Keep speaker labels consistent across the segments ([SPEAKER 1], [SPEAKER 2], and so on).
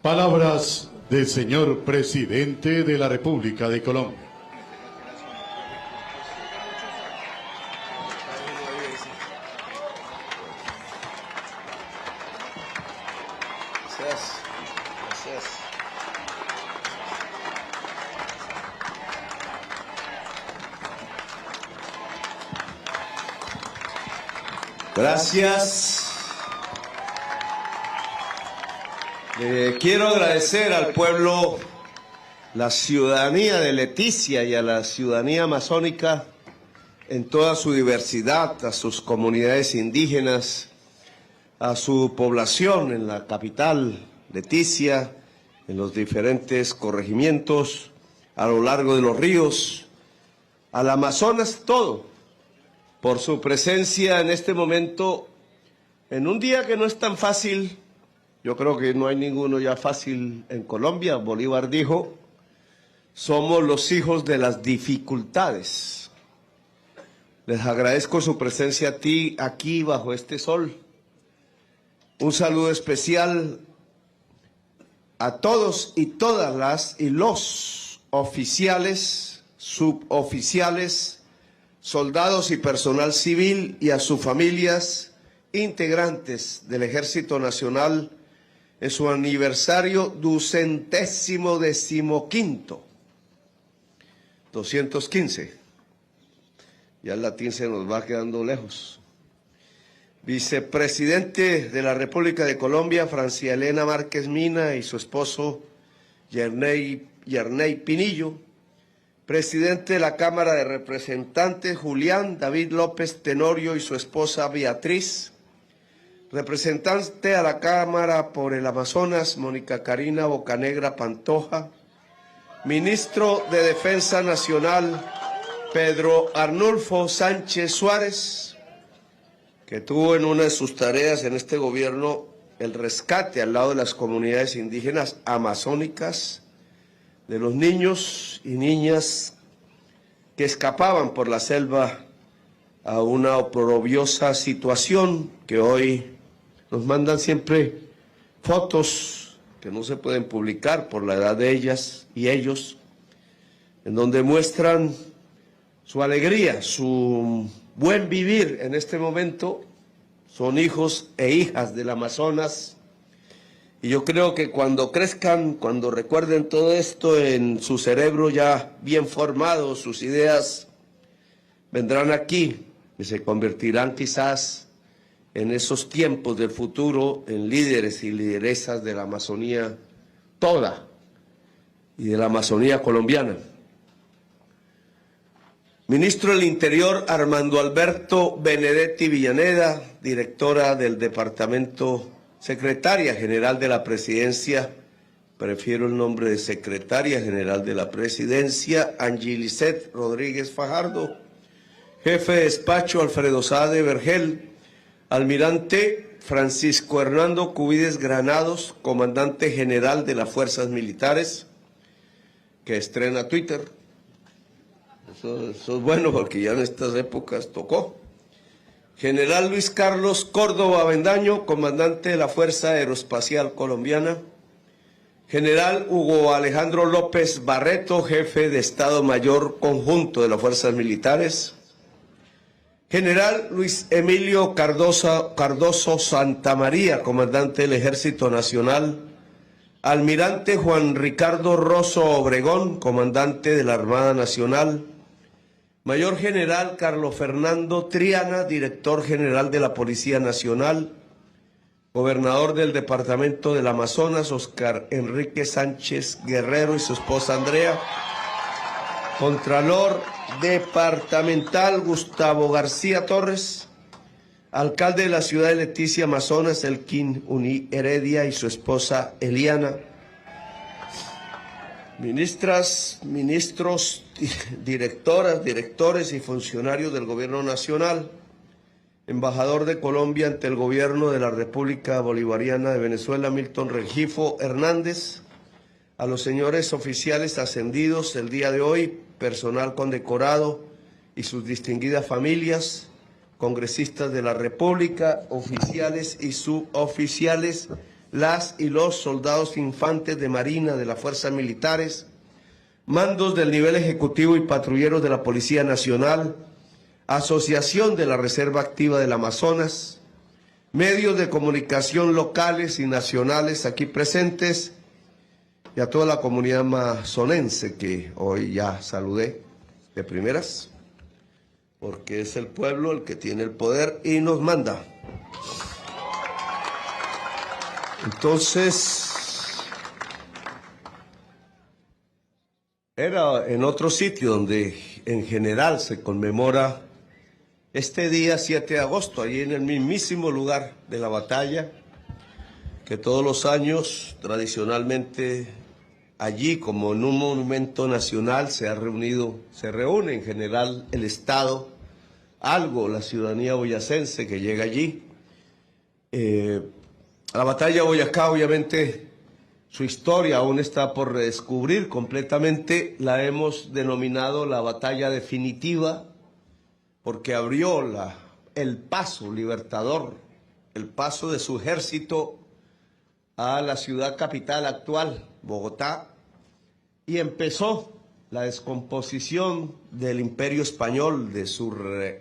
[SPEAKER 1] Palabras del señor Presidente de la República de Colombia.
[SPEAKER 2] Gracias. Quiero agradecer al pueblo, la ciudadanía de Leticia y a la ciudadanía amazónica en toda su diversidad, a sus comunidades indígenas, a su población en la capital, Leticia, en los diferentes corregimientos, a lo largo de los ríos, al Amazonas todo, por su presencia en este momento, en un día que no es tan fácil. Yo creo que no hay ninguno ya fácil en Colombia. Bolívar dijo, somos los hijos de las dificultades. Les agradezco su presencia aquí bajo este sol. Un saludo especial a todos y todas las y los oficiales, suboficiales, soldados y personal civil y a sus familias integrantes del Ejército Nacional en su aniversario 215. Ya el latín se nos va quedando lejos. Vicepresidente de la República de Colombia, Francia Elena Márquez Mina y su esposo Yerney Pinillo. Presidente de la Cámara de Representantes, Julián David López Tenorio y su esposa Beatriz. Representante a la Cámara por el Amazonas, Mónica Karina Bocanegra Pantoja. Ministro de Defensa Nacional, Pedro Arnulfo Sánchez Suárez, que tuvo en una de sus tareas en este gobierno el rescate al lado de las comunidades indígenas amazónicas, de los niños y niñas que escapaban por la selva a una oprobiosa situación que hoy nos mandan siempre fotos que no se pueden publicar por la edad de ellas y ellos, en donde muestran su alegría, su buen vivir en este momento. Son hijos e hijas del Amazonas. Y yo creo que cuando crezcan, cuando recuerden todo esto en su cerebro ya bien formado, sus ideas vendrán aquí y se convertirán quizás en esos tiempos del futuro en líderes y lideresas de la Amazonía toda y de la Amazonía colombiana. Ministro del Interior, Armando Alberto Benedetti Villaneda, directora del Departamento, Secretaria General de la Presidencia, prefiero el nombre de Secretaria General de la Presidencia, Angilicet Rodríguez Fajardo, Jefe de Despacho, Alfredo Sade Vergel, Almirante Francisco Hernando Cubides Granados, Comandante General de las Fuerzas Militares, que estrena Twitter. Eso es bueno porque ya en estas épocas tocó. General Luis Carlos Córdoba Avendaño, Comandante de la Fuerza Aeroespacial Colombiana. General Hugo Alejandro López Barreto, Jefe de Estado Mayor Conjunto de las Fuerzas Militares. General Luis Emilio Cardoso Santamaría, Comandante del Ejército Nacional. Almirante Juan Ricardo Rosso Obregón, Comandante de la Armada Nacional. Mayor General Carlos Fernando Triana, Director General de la Policía Nacional. Gobernador del Departamento del Amazonas, Oscar Enrique Sánchez Guerrero y su esposa Andrea. Contralor Departamental Gustavo García Torres. Alcalde de la ciudad de Leticia, Amazonas, Elkin Uní Heredia y su esposa Eliana. Ministras, ministros, directoras, directores y funcionarios del Gobierno Nacional. Embajador de Colombia ante el Gobierno de la República Bolivariana de Venezuela, Milton Rengifo Hernández. A los señores oficiales ascendidos el día de hoy, personal condecorado y sus distinguidas familias, congresistas de la República, oficiales y suboficiales, las y los soldados infantes de Marina, de las Fuerzas Militares, mandos del nivel ejecutivo y patrulleros de la Policía Nacional, Asociación de la Reserva Activa del Amazonas, medios de comunicación locales y nacionales aquí presentes, y a toda la comunidad amazonense que hoy ya saludé de primeras, porque es el pueblo el que tiene el poder y nos manda. Entonces, era en otro sitio donde en general se conmemora este día 7 de agosto, allí en el mismísimo lugar de la batalla, que todos los años tradicionalmente allí, como en un monumento nacional, se reúne en general el Estado, algo la ciudadanía boyacense que llega allí. La batalla de Boyacá, obviamente, su historia aún está por redescubrir completamente. La hemos denominado la batalla definitiva porque abrió el paso libertador, el paso de su ejército a la ciudad capital actual, Bogotá, y empezó la descomposición del imperio español, de su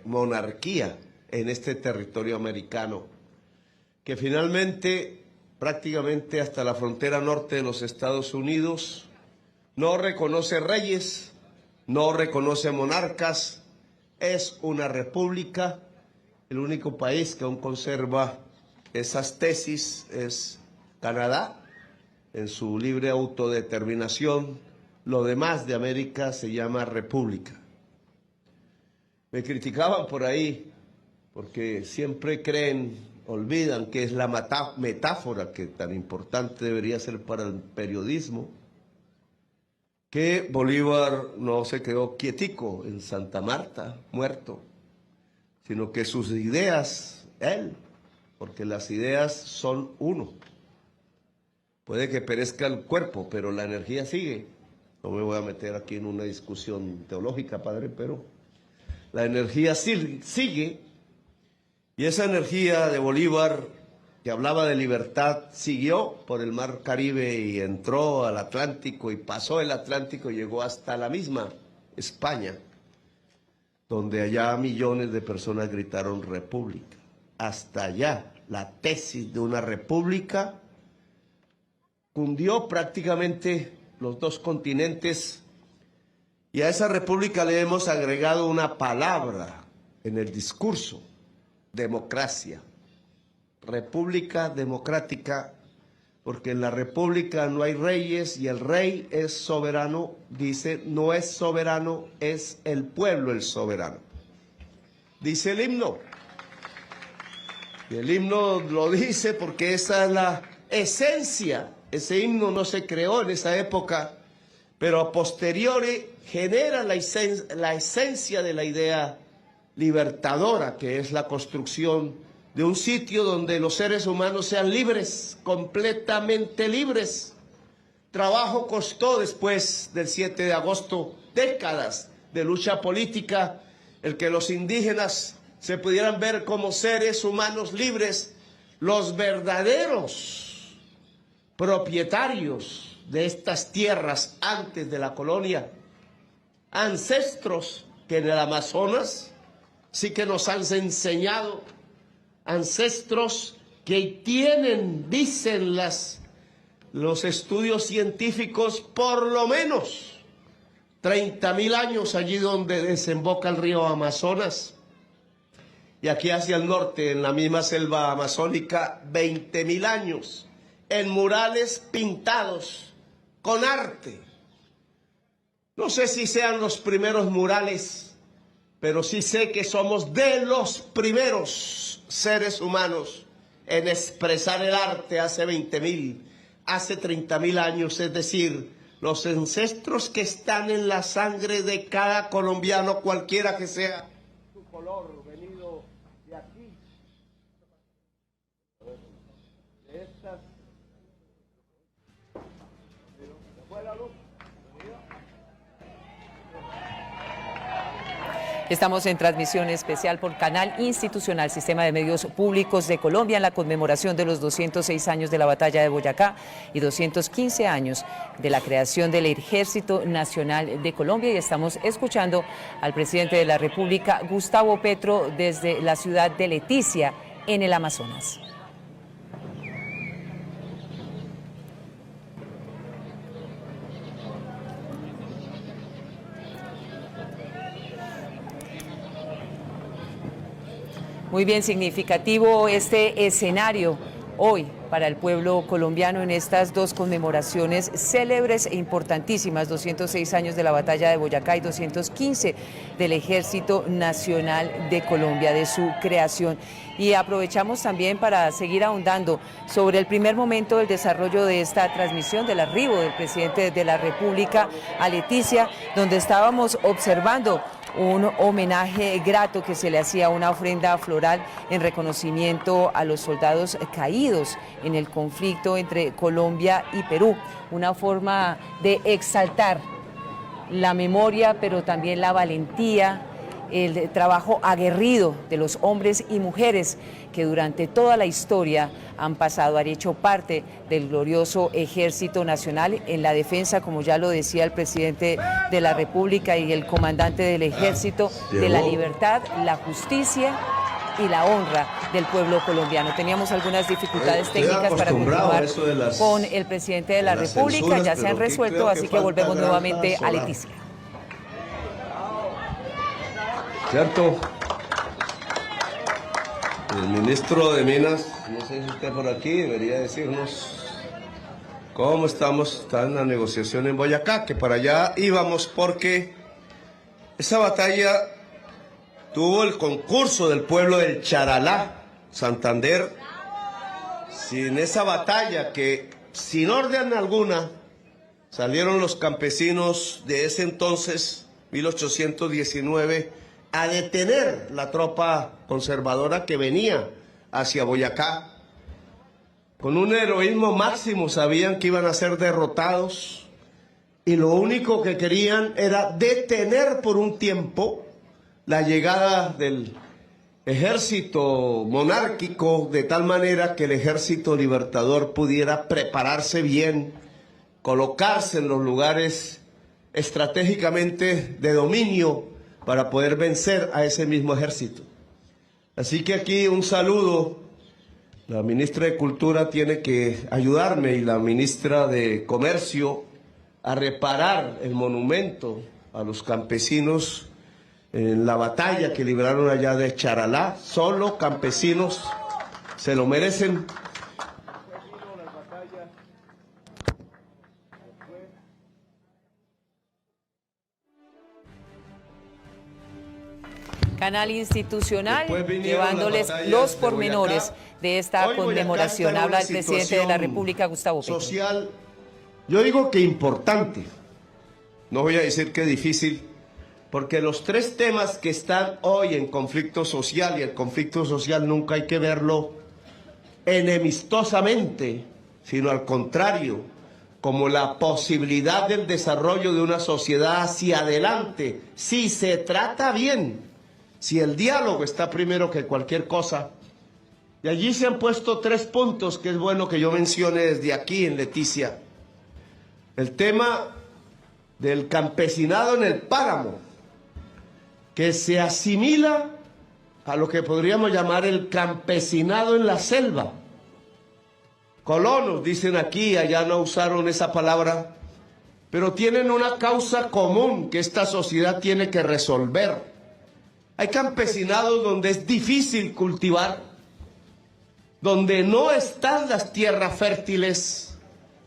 [SPEAKER 2] monarquía en este territorio americano, que finalmente, prácticamente hasta la frontera norte de los Estados Unidos, no reconoce reyes, no reconoce monarcas, es una república. El único país que aún conserva esas tesis es Canadá, en su libre autodeterminación. Lo demás de América se llama república. Me criticaban por ahí, porque siempre olvidan que es la metáfora que tan importante debería ser para el periodismo, que Bolívar no se quedó quietico en Santa Marta, muerto, sino que sus ideas, porque las ideas son uno. Puede que perezca el cuerpo, pero la energía sigue. No me voy a meter aquí en una discusión teológica, padre, pero la energía sigue. Y esa energía de Bolívar, que hablaba de libertad, siguió por el mar Caribe y entró al Atlántico y pasó el Atlántico y llegó hasta la misma España, donde allá millones de personas gritaron república. Hasta allá la tesis de una república cundió prácticamente los dos continentes, y a esa república le hemos agregado una palabra en el discurso: democracia. República democrática, porque en la república no hay reyes y el rey es soberano. Dice, no es soberano, es el pueblo el soberano. Dice el himno. Y el himno lo dice porque esa es la esencia. Ese himno no se creó en esa época, pero a posteriori genera la esencia de la idea libertadora, que es la construcción de un sitio donde los seres humanos sean libres, completamente libres. Trabajo costó después del 7 de agosto, décadas de lucha política, el que los indígenas se pudieran ver como seres humanos libres, los verdaderos propietarios de estas tierras antes de la colonia, ancestros que en el Amazonas sí que nos han enseñado, ancestros que tienen, dicen los estudios científicos, por lo menos 30.000 años allí donde desemboca el río Amazonas, y aquí hacia el norte, en la misma selva amazónica, 20.000 años, en murales pintados con arte. No sé si sean los primeros murales, pero sí sé que somos de los primeros seres humanos en expresar el arte hace 20.000, hace 30.000 años, es decir, los ancestros que están en la sangre de cada colombiano, cualquiera que sea su color, venido de aquí, de estas.
[SPEAKER 3] Estamos en transmisión especial por Canal Institucional, Sistema de Medios Públicos de Colombia, en la conmemoración de los 206 años de la Batalla de Boyacá y 215 años de la creación del Ejército Nacional de Colombia. Y estamos escuchando al presidente de la República, Gustavo Petro, desde la ciudad de Leticia, en el Amazonas. Muy bien, significativo este escenario hoy para el pueblo colombiano en estas dos conmemoraciones célebres e importantísimas, 206 años de la Batalla de Boyacá y 215 del Ejército Nacional de Colombia, de su creación. Y aprovechamos también para seguir ahondando sobre el primer momento del desarrollo de esta transmisión, del arribo del presidente de la República a Leticia, donde estábamos observando un homenaje grato que se le hacía, una ofrenda floral en reconocimiento a los soldados caídos en el conflicto entre Colombia y Perú, una forma de exaltar la memoria, pero también la valentía, el trabajo aguerrido de los hombres y mujeres que durante toda la historia han pasado, han hecho parte del glorioso Ejército Nacional en la defensa, como ya lo decía el presidente de la República y el comandante del Ejército, de la libertad, la justicia y la honra del pueblo colombiano. Teníamos algunas dificultades técnicas para continuar con el presidente de la República, ya se han resuelto, así que volvemos nuevamente a Leticia.
[SPEAKER 2] ¿Cierto? El ministro de Minas, no sé si está por aquí, debería decirnos cómo estamos. Está en la negociación en Boyacá, que para allá íbamos porque esa batalla tuvo el concurso del pueblo del Charalá, Santander. Sin esa batalla, que sin orden alguna salieron los campesinos de ese entonces, 1819, a detener la tropa conservadora que venía hacia Boyacá. Con un heroísmo máximo sabían que iban a ser derrotados y lo único que querían era detener por un tiempo la llegada del ejército monárquico, de tal manera que el ejército libertador pudiera prepararse bien, colocarse en los lugares estratégicamente de dominio para poder vencer a ese mismo ejército. Así que aquí un saludo. La ministra de Cultura tiene que ayudarme y la ministra de Comercio a reparar el monumento a los campesinos en la batalla que libraron allá de Charalá. Solo campesinos se lo merecen.
[SPEAKER 3] Canal Institucional, llevándoles los pormenores de esta conmemoración. Habla el presidente de la República, Gustavo Petro.
[SPEAKER 2] Social, yo digo que importante, no voy a decir que difícil, porque los tres temas que están hoy en conflicto social, y el conflicto social nunca hay que verlo enemistosamente, sino al contrario, como la posibilidad del desarrollo de una sociedad hacia adelante, si se trata bien. Si el diálogo está primero que cualquier cosa. Y allí se han puesto tres puntos que es bueno que yo mencione desde aquí en Leticia. El tema del campesinado en el páramo, que se asimila a lo que podríamos llamar el campesinado en la selva. Colonos, dicen aquí, allá no usaron esa palabra, pero tienen una causa común que esta sociedad tiene que resolver. Hay campesinados donde es difícil cultivar, donde no están las tierras fértiles.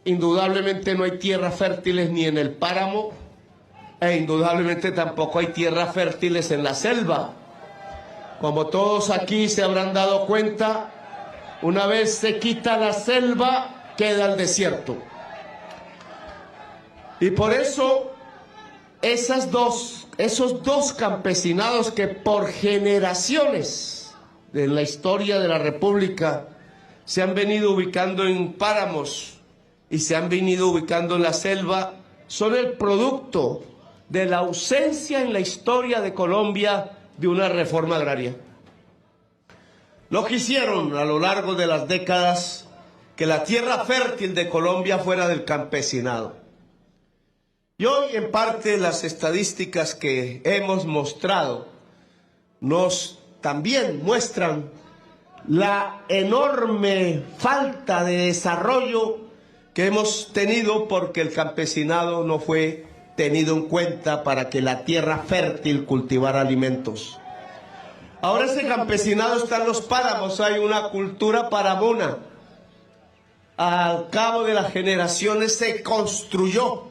[SPEAKER 2] Indudablemente no hay tierras fértiles ni en el páramo, e indudablemente tampoco hay tierras fértiles en la selva. Como todos aquí se habrán dado cuenta, una vez se quita la selva, queda el desierto. Y por eso esos dos campesinados que por generaciones de la historia de la República se han venido ubicando en páramos y se han venido ubicando en la selva, son el producto de la ausencia en la historia de Colombia de una reforma agraria. No quisieron a lo largo de las décadas que la tierra fértil de Colombia fuera del campesinado. Y hoy, en parte, las estadísticas que hemos mostrado nos también muestran la enorme falta de desarrollo que hemos tenido porque el campesinado no fue tenido en cuenta para que la tierra fértil cultivara alimentos. Ahora ese campesinado está en los páramos, hay una cultura paramuna. Al cabo de las generaciones se construyó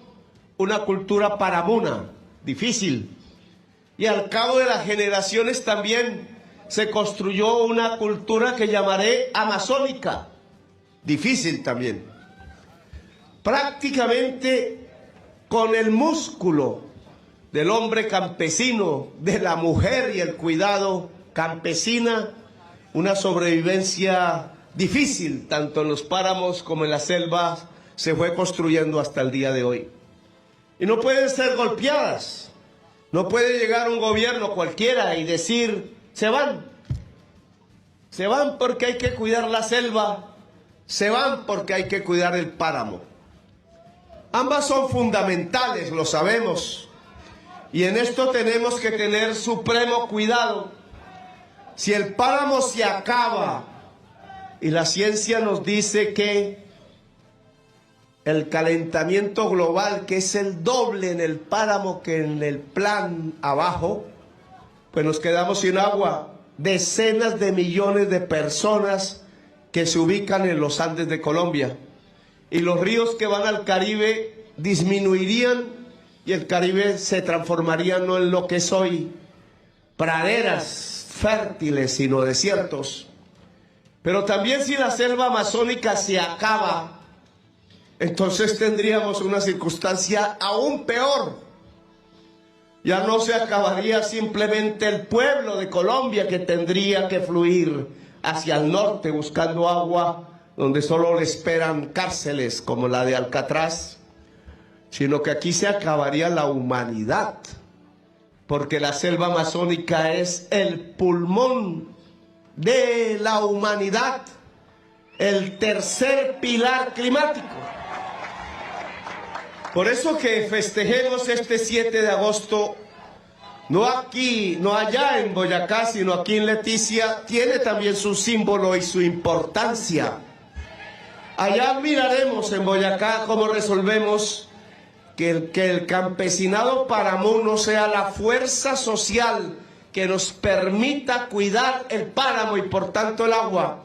[SPEAKER 2] una cultura paramuna, difícil. Y al cabo de las generaciones también se construyó una cultura que llamaré amazónica, difícil también. Prácticamente con el músculo del hombre campesino, de la mujer y el cuidado campesina, una sobrevivencia difícil, tanto en los páramos como en las selvas, se fue construyendo hasta el día de hoy. Y no pueden ser golpeadas, no puede llegar un gobierno cualquiera y decir, se van porque hay que cuidar la selva, se van porque hay que cuidar el páramo. Ambas son fundamentales, lo sabemos, y en esto tenemos que tener supremo cuidado. Si el páramo se acaba, y la ciencia nos dice que el calentamiento global, que es el doble en el páramo que en el plan abajo, pues nos quedamos sin agua. Decenas de millones de personas que se ubican en los Andes de Colombia. Y los ríos que van al Caribe disminuirían y el Caribe se transformaría no en lo que es hoy, praderas fértiles, sino desiertos. Pero también si la selva amazónica se acaba, entonces tendríamos una circunstancia aún peor. Ya no se acabaría simplemente el pueblo de Colombia que tendría que fluir hacia el norte buscando agua, donde solo le esperan cárceles como la de Alcatraz, sino que aquí se acabaría la humanidad, porque la selva amazónica es el pulmón de la humanidad, el tercer pilar climático. Por eso que festejemos este 7 de agosto, no aquí, no allá en Boyacá, sino aquí en Leticia, tiene también su símbolo y su importancia. Allá miraremos en Boyacá cómo resolvemos que el campesinado paramuno sea la fuerza social que nos permita cuidar el páramo y por tanto el agua,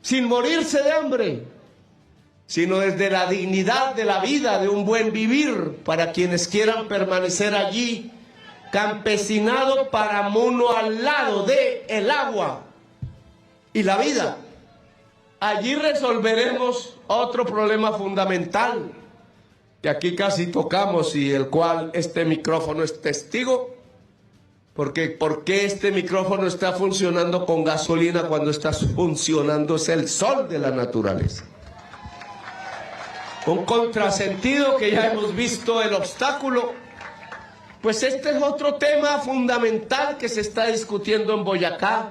[SPEAKER 2] sin morirse de hambre, sino desde la dignidad de la vida, de un buen vivir para quienes quieran permanecer allí. Campesinado paramuno al lado de el agua y la vida. Allí resolveremos otro problema fundamental que aquí casi tocamos y el cual este micrófono es testigo. Porque ¿por qué este micrófono está funcionando con gasolina cuando está funcionando es el sol de la naturaleza? Un contrasentido que ya hemos visto el obstáculo. Pues este es otro tema fundamental que se está discutiendo en Boyacá.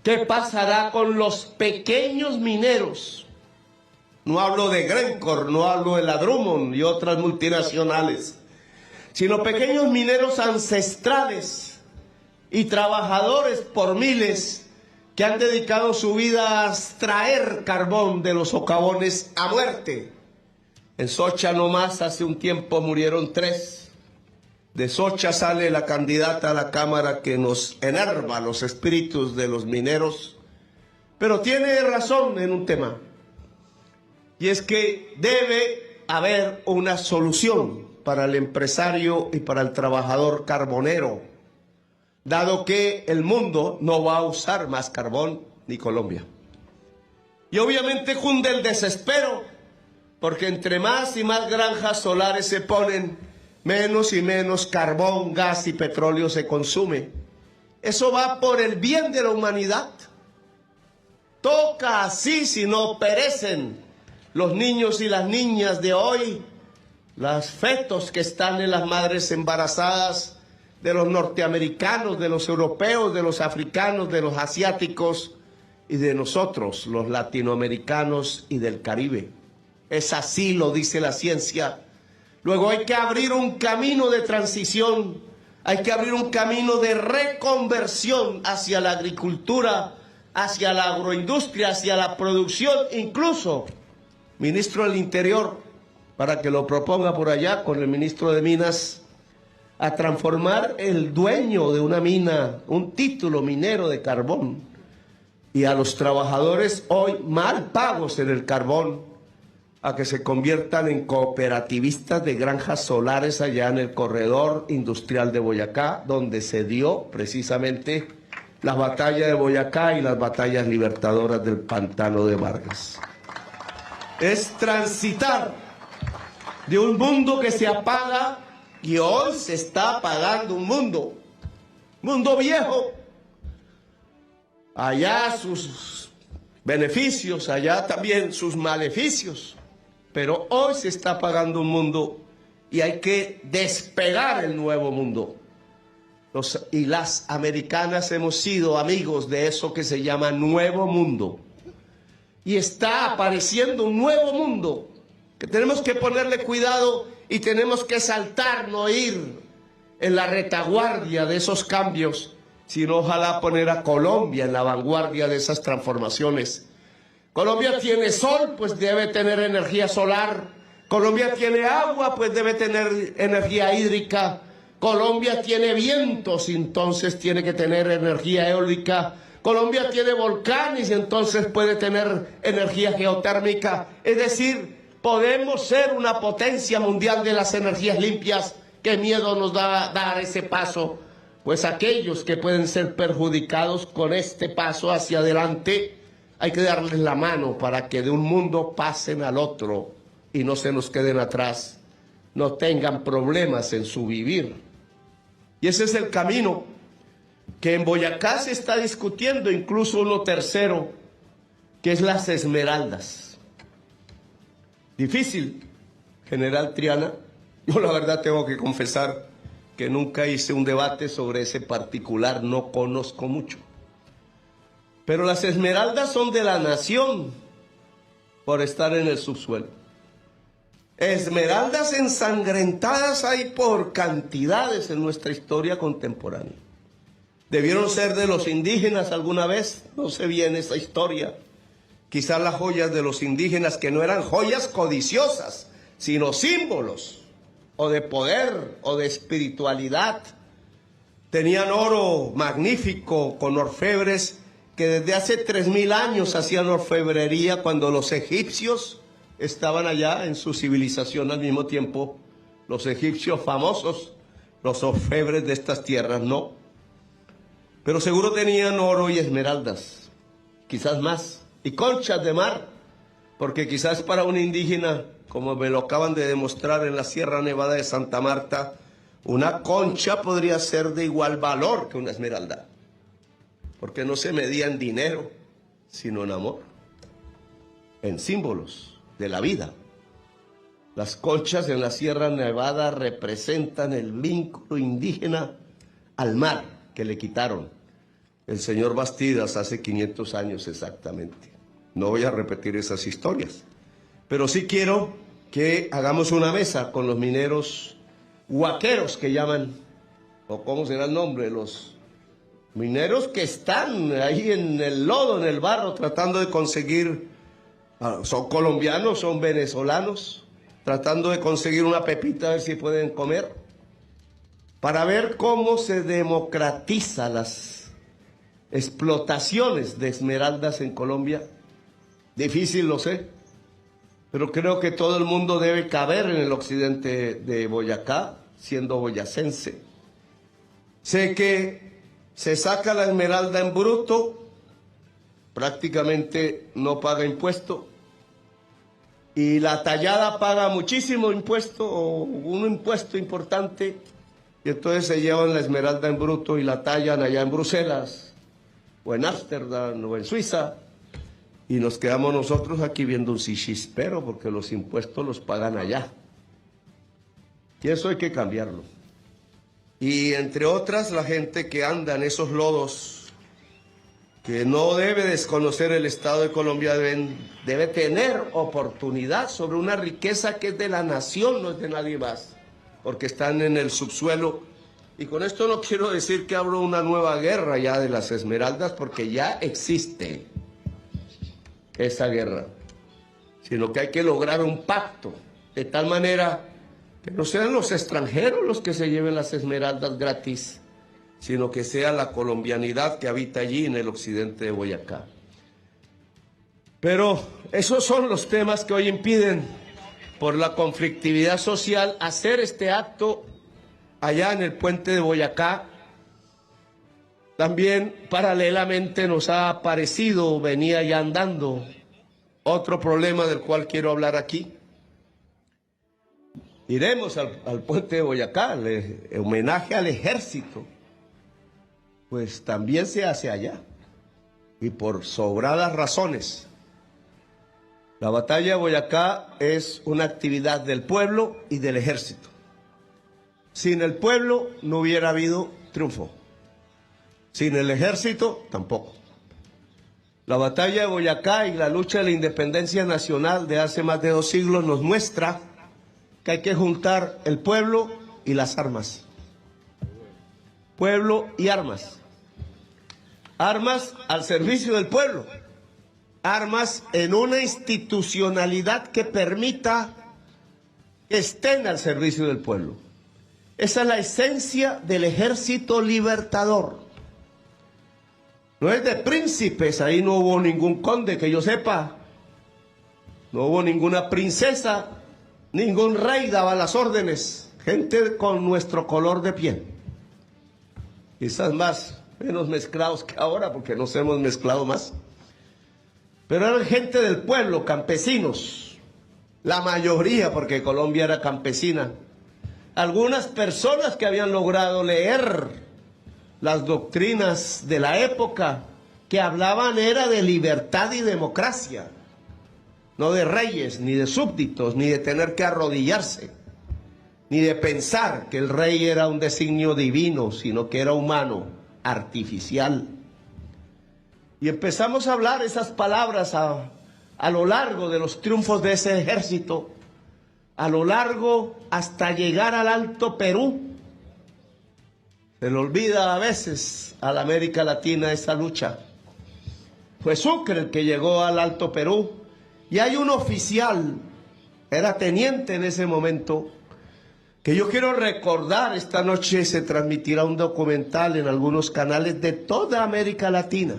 [SPEAKER 2] ¿Qué pasará con los pequeños mineros? No hablo de Glencore, no hablo de la Drummond y otras multinacionales, sino pequeños mineros ancestrales y trabajadores por miles que han dedicado su vida a extraer carbón de los socavones a muerte. En Socha nomás hace un tiempo murieron 3. De Socha sale la candidata a la Cámara que nos enerva los espíritus de los mineros, pero tiene razón en un tema, y es que debe haber una solución para el empresario y para el trabajador carbonero, dado que el mundo no va a usar más carbón, ni Colombia. Y obviamente cunde el desespero, porque entre más y más granjas solares se ponen, menos y menos carbón, gas y petróleo se consume. Eso va por el bien de la humanidad. Toca así, si no perecen los niños y las niñas de hoy, los fetos que están en las madres embarazadas, de los norteamericanos, de los europeos, de los africanos, de los asiáticos y de nosotros, los latinoamericanos y del Caribe. Es así, lo dice la ciencia. Luego hay que abrir un camino de transición, hay que abrir un camino de reconversión hacia la agricultura, hacia la agroindustria, hacia la producción, incluso, ministro del Interior, para que lo proponga por allá con el ministro de Minas, a transformar el dueño de una mina, un título minero de carbón, y a los trabajadores hoy mal pagos en el carbón, a que se conviertan en cooperativistas de granjas solares allá en el corredor industrial de Boyacá, donde se dio precisamente la batalla de Boyacá y las batallas libertadoras del pantano de Vargas. Es transitar de un mundo que se apaga, y hoy se está apagando un mundo viejo. Allá sus beneficios, allá también sus maleficios. Pero hoy se está apagando un mundo y hay que despegar el nuevo mundo. Los y las americanas hemos sido amigos de eso que se llama nuevo mundo. Y está apareciendo un nuevo mundo que tenemos que ponerle cuidado y tenemos que saltar, no ir en la retaguardia de esos cambios, sino ojalá poner a Colombia en la vanguardia de esas transformaciones. Colombia tiene sol, pues debe tener energía solar. Colombia tiene agua, pues debe tener energía hídrica. Colombia tiene vientos, entonces tiene que tener energía eólica. Colombia tiene volcanes, entonces puede tener energía geotérmica. Es decir, podemos ser una potencia mundial de las energías limpias. ¿Qué miedo nos da dar ese paso? Pues aquellos que pueden ser perjudicados con este paso hacia adelante, hay que darles la mano para que de un mundo pasen al otro y no se nos queden atrás, no tengan problemas en su vivir. Y ese es el camino que en Boyacá se está discutiendo, incluso uno tercero, que es las esmeraldas. Difícil, general Triana. Yo la verdad tengo que confesar que nunca hice un debate sobre ese particular, no conozco mucho. Pero las esmeraldas son de la nación por estar en el subsuelo. Esmeraldas ensangrentadas hay por cantidades en nuestra historia contemporánea. ¿Debieron ser de los indígenas alguna vez? No sé bien esa historia. Quizás las joyas de los indígenas, que no eran joyas codiciosas, sino símbolos, o de poder, o de espiritualidad. Tenían oro magnífico con orfebres que desde hace 3000 años hacían orfebrería cuando los egipcios estaban allá en su civilización al mismo tiempo. Los egipcios famosos, los orfebres de estas tierras, no. Pero seguro tenían oro y esmeraldas, quizás más, y conchas de mar, porque quizás para un indígena, como me lo acaban de demostrar en la Sierra Nevada de Santa Marta, una concha podría ser de igual valor que una esmeralda, porque no se medía en dinero, sino en amor, en símbolos de la vida. Las conchas en la Sierra Nevada representan el vínculo indígena al mar que le quitaron el señor Bastidas hace 500 años exactamente. No voy a repetir esas historias, pero sí quiero que hagamos una mesa con los mineros huaqueros que llaman, o cómo será el nombre, los mineros que están ahí en el lodo, en el barro, tratando de conseguir, son colombianos, son venezolanos, tratando de conseguir una pepita a ver si pueden comer, para ver cómo se democratiza las explotaciones de esmeraldas en Colombia. Difícil, lo sé, pero creo que todo el mundo debe caber en el occidente de Boyacá, siendo boyacense. Sé que se saca la esmeralda en bruto, prácticamente no paga impuesto, y la tallada paga muchísimo impuesto, o un impuesto importante, y entonces se llevan la esmeralda en bruto y la tallan allá en Bruselas, o en Ámsterdam, o en Suiza, y nos quedamos nosotros aquí viendo un chispero porque los impuestos los pagan allá. Y eso hay que cambiarlo. y entre otras la gente que anda en esos lodos, que no debe desconocer el Estado de Colombia, debe tener oportunidad sobre una riqueza que es de la nación, no es de nadie más, porque están en el subsuelo. Y con esto no quiero decir que abro una nueva guerra ya de las esmeraldas, porque ya existe esa guerra, sino que hay que lograr un pacto, de tal manera que no sean los extranjeros los que se lleven las esmeraldas gratis, sino que sea la colombianidad que habita allí en el occidente de Boyacá. Pero esos son los temas que hoy impiden, por la conflictividad social, hacer este acto allá en el puente de Boyacá. También paralelamente nos ha aparecido, venía ya andando, otro problema del cual quiero hablar aquí. Iremos al puente de Boyacá, el homenaje al ejército, pues también se hace allá, y por sobradas razones. La batalla de Boyacá es una actividad del pueblo y del ejército. Sin el pueblo no hubiera habido triunfo. Sin el ejército, tampoco. La batalla de Boyacá y la lucha de la independencia nacional de hace más de 2 siglos nos muestra que hay que juntar el pueblo y las armas. Pueblo y armas. Armas al servicio del pueblo. Armas en una institucionalidad que permita que estén al servicio del pueblo. Esa es la esencia del ejército libertador. No es de príncipes, ahí no hubo ningún conde que yo sepa. No hubo ninguna princesa, ningún rey daba las órdenes. Gente con nuestro color de piel. Quizás menos mezclados que ahora, porque nos hemos mezclado más. Pero eran gente del pueblo, campesinos. La mayoría, porque Colombia era campesina. Algunas personas que habían logrado leer las doctrinas de la época, que hablaban era de libertad y democracia, no de reyes, ni de súbditos, ni de tener que arrodillarse, ni de pensar que el rey era un designio divino, sino que era humano, artificial. Y empezamos a hablar esas palabras a lo largo de los triunfos de ese ejército, a lo largo hasta llegar al Alto Perú. Se le olvida a veces a la América Latina esa lucha. Fue Sucre el que llegó al Alto Perú, y hay un oficial, era teniente en ese momento, que yo quiero recordar. Esta noche se transmitirá un documental en algunos canales de toda América Latina.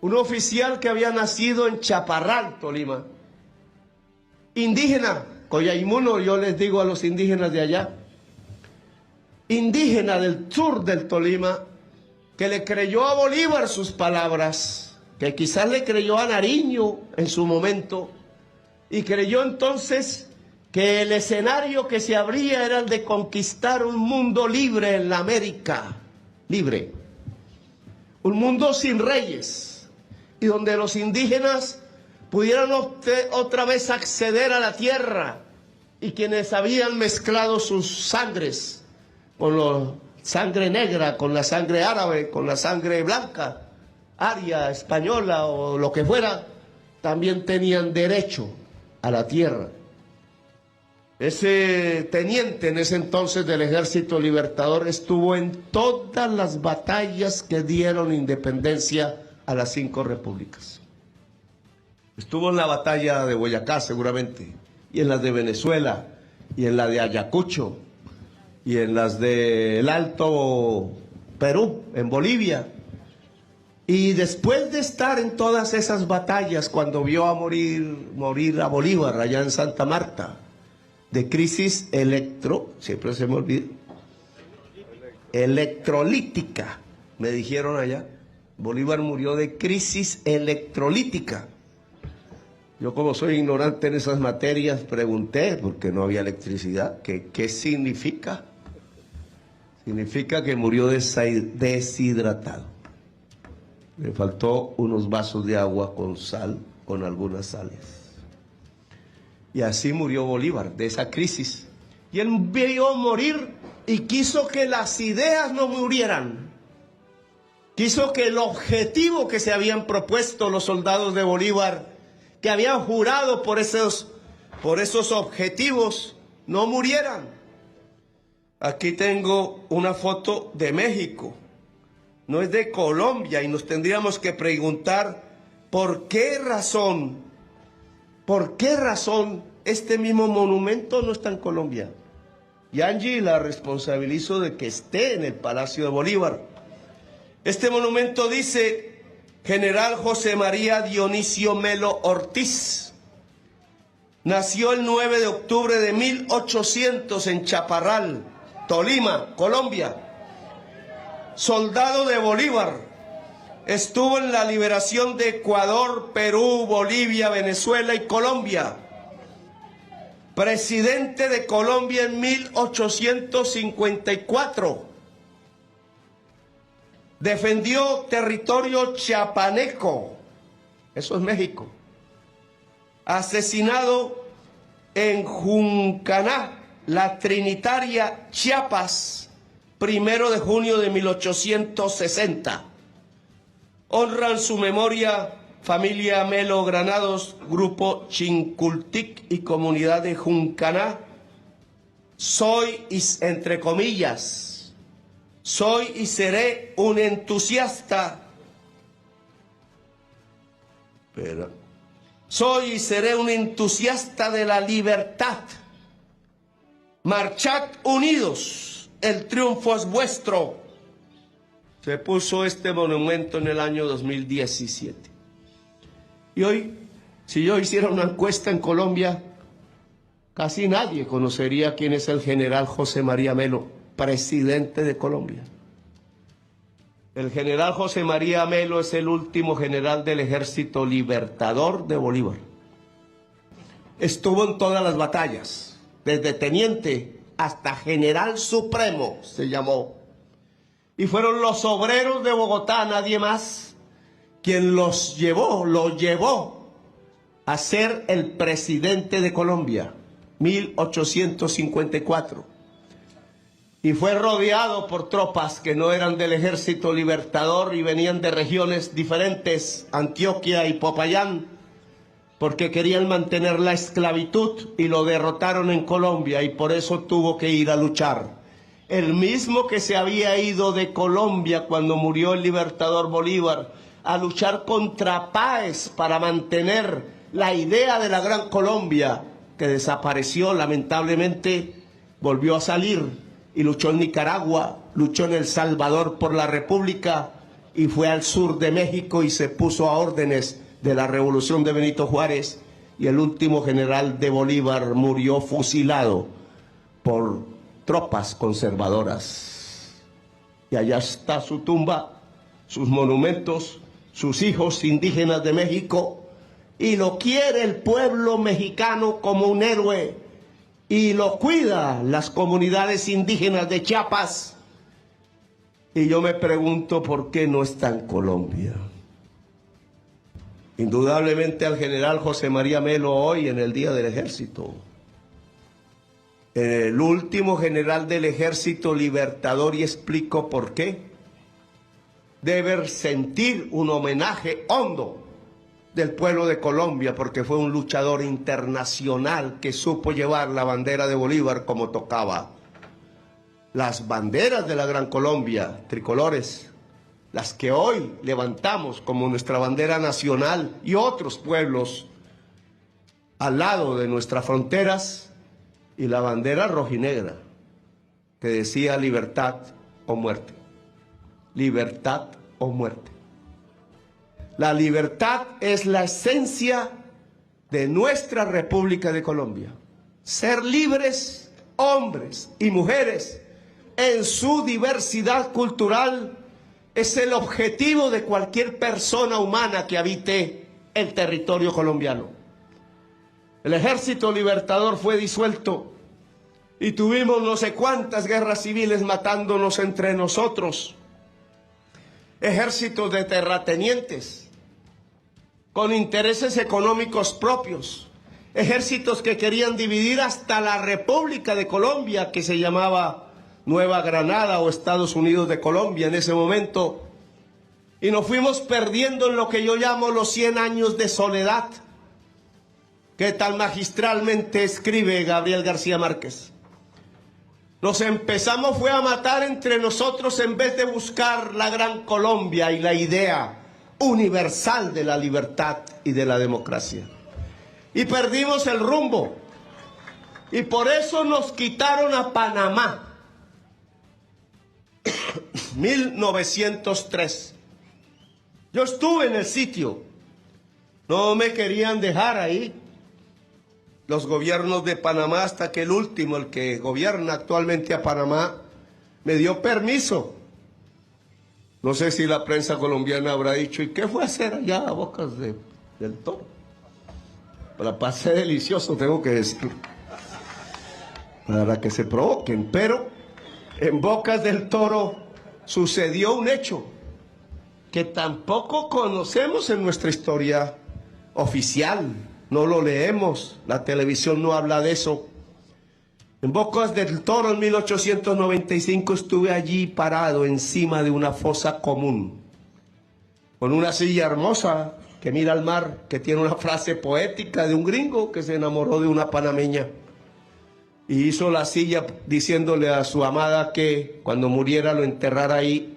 [SPEAKER 2] Un oficial que había nacido en Chaparral, Tolima, indígena, Coyhaimuno, yo les digo a los indígenas de allá, indígena del sur del Tolima, que le creyó a Bolívar sus palabras, que quizás le creyó a Nariño en su momento, y creyó entonces que el escenario que se abría era el de conquistar un mundo libre en la América, libre, un mundo sin reyes, y donde los indígenas pudieran otra vez acceder a la tierra, y quienes habían mezclado sus sangres, con la sangre negra, con la sangre árabe, con la sangre blanca, aria, española o lo que fuera, también tenían derecho a la tierra. Ese teniente en ese entonces del Ejército Libertador estuvo en todas las batallas que dieron independencia a las 5 repúblicas. Estuvo en la batalla de Boyacá seguramente, y en las de Venezuela, y en la de Ayacucho, y en las del Alto Perú, en Bolivia. Y después de estar en todas esas batallas, cuando vio a morir a Bolívar allá en Santa Marta, de crisis siempre se me olvida, electrolítica, me dijeron allá, Bolívar murió de crisis electrolítica. Yo, como soy ignorante en esas materias, pregunté, porque no había electricidad, ¿qué significa? Significa que murió deshidratado. Le faltó unos vasos de agua con sal, con algunas sales. Y así murió Bolívar, de esa crisis. Y él vio morir y quiso que las ideas no murieran. Quiso que el objetivo que se habían propuesto los soldados de Bolívar, que habían jurado por esos objetivos, no murieran. Aquí tengo una foto de México, no es de Colombia, y nos tendríamos que preguntar por qué razón este mismo monumento no está en Colombia. Y Angie la responsabilizo de que esté en el Palacio de Bolívar. Este monumento dice: General José María Dionisio Melo Ortiz. Nació el 9 de octubre de 1800 en Chaparral, Tolima, Colombia. Soldado de Bolívar. Estuvo en la liberación de Ecuador, Perú, Bolivia, Venezuela y Colombia. Presidente de Colombia en 1854. Defendió territorio chiapaneco, eso es México. Asesinado en Juncaná, la Trinitaria, Chiapas, 1 de junio de 1860. Honran su memoria familia Melo Granados, Grupo Chincultic y Comunidad de Juncaná. Soy, entre comillas, soy y seré un entusiasta. Soy y seré un entusiasta de la libertad. Marchad unidos, el triunfo es vuestro. Se puso este monumento en el año 2017. Y hoy, si yo hiciera una encuesta en Colombia, casi nadie conocería quién es el general José María Melo, presidente de Colombia. El general José María Melo es el último general del Ejército Libertador de Bolívar. Estuvo en todas las batallas, desde teniente hasta general supremo se llamó. Y fueron los obreros de Bogotá, nadie más, quien lo llevó a ser el presidente de Colombia, 1854. Y fue rodeado por tropas que no eran del Ejército Libertador y venían de regiones diferentes, Antioquia y Popayán, porque querían mantener la esclavitud y lo derrotaron en Colombia y por eso tuvo que ir a luchar. El mismo que se había ido de Colombia cuando murió el libertador Bolívar a luchar contra Páez para mantener la idea de la Gran Colombia, que desapareció lamentablemente, volvió a salir y luchó en Nicaragua, luchó en El Salvador por la República y fue al sur de México y se puso a órdenes de la revolución de Benito Juárez, y el último general de Bolívar murió fusilado por tropas conservadoras. Y allá está su tumba, sus monumentos, sus hijos indígenas de México, y lo quiere el pueblo mexicano como un héroe, y lo cuida las comunidades indígenas de Chiapas. Y yo me pregunto por qué no está en Colombia. Indudablemente al general José María Melo hoy en el Día del Ejército, el último general del Ejército Libertador, y explico por qué, debe sentir un homenaje hondo del pueblo de Colombia, porque fue un luchador internacional que supo llevar la bandera de Bolívar como tocaba. Las banderas de la Gran Colombia, tricolores, las que hoy levantamos como nuestra bandera nacional, y otros pueblos al lado de nuestras fronteras, y la bandera rojinegra que decía libertad o muerte. Libertad o muerte. La libertad es la esencia de nuestra República de Colombia. Ser libres, hombres y mujeres, en su diversidad cultural, es el objetivo de cualquier persona humana que habite el territorio colombiano. El Ejército Libertador fue disuelto y tuvimos no sé cuántas guerras civiles matándonos entre nosotros. Ejércitos de terratenientes con intereses económicos propios. Ejércitos que querían dividir hasta la República de Colombia, que se llamaba Nueva Granada o Estados Unidos de Colombia en ese momento, y nos fuimos perdiendo en lo que yo llamo los 100 años de soledad, que tan magistralmente escribe Gabriel García Márquez. Nos empezamos fue a matar entre nosotros en vez de buscar la gran Colombia y la idea universal de la libertad y de la democracia. Y perdimos el rumbo. Y por eso nos quitaron a Panamá. 1903. Yo estuve en el sitio. No me querían dejar ahí los gobiernos de Panamá hasta que el último, el que gobierna actualmente a Panamá, me dio permiso. No sé si la prensa colombiana habrá dicho, ¿y qué fue a hacer allá a Bocas del Toro? La pasé delicioso, tengo que decir, para que se provoquen. Pero en Bocas del Toro sucedió un hecho que tampoco conocemos en nuestra historia oficial. No lo leemos, la televisión no habla de eso. En Bocas del Toro en 1895 estuve allí parado encima de una fosa común, con una silla hermosa que mira al mar, que tiene una frase poética de un gringo que se enamoró de una panameña. Y hizo la silla diciéndole a su amada que cuando muriera lo enterrara ahí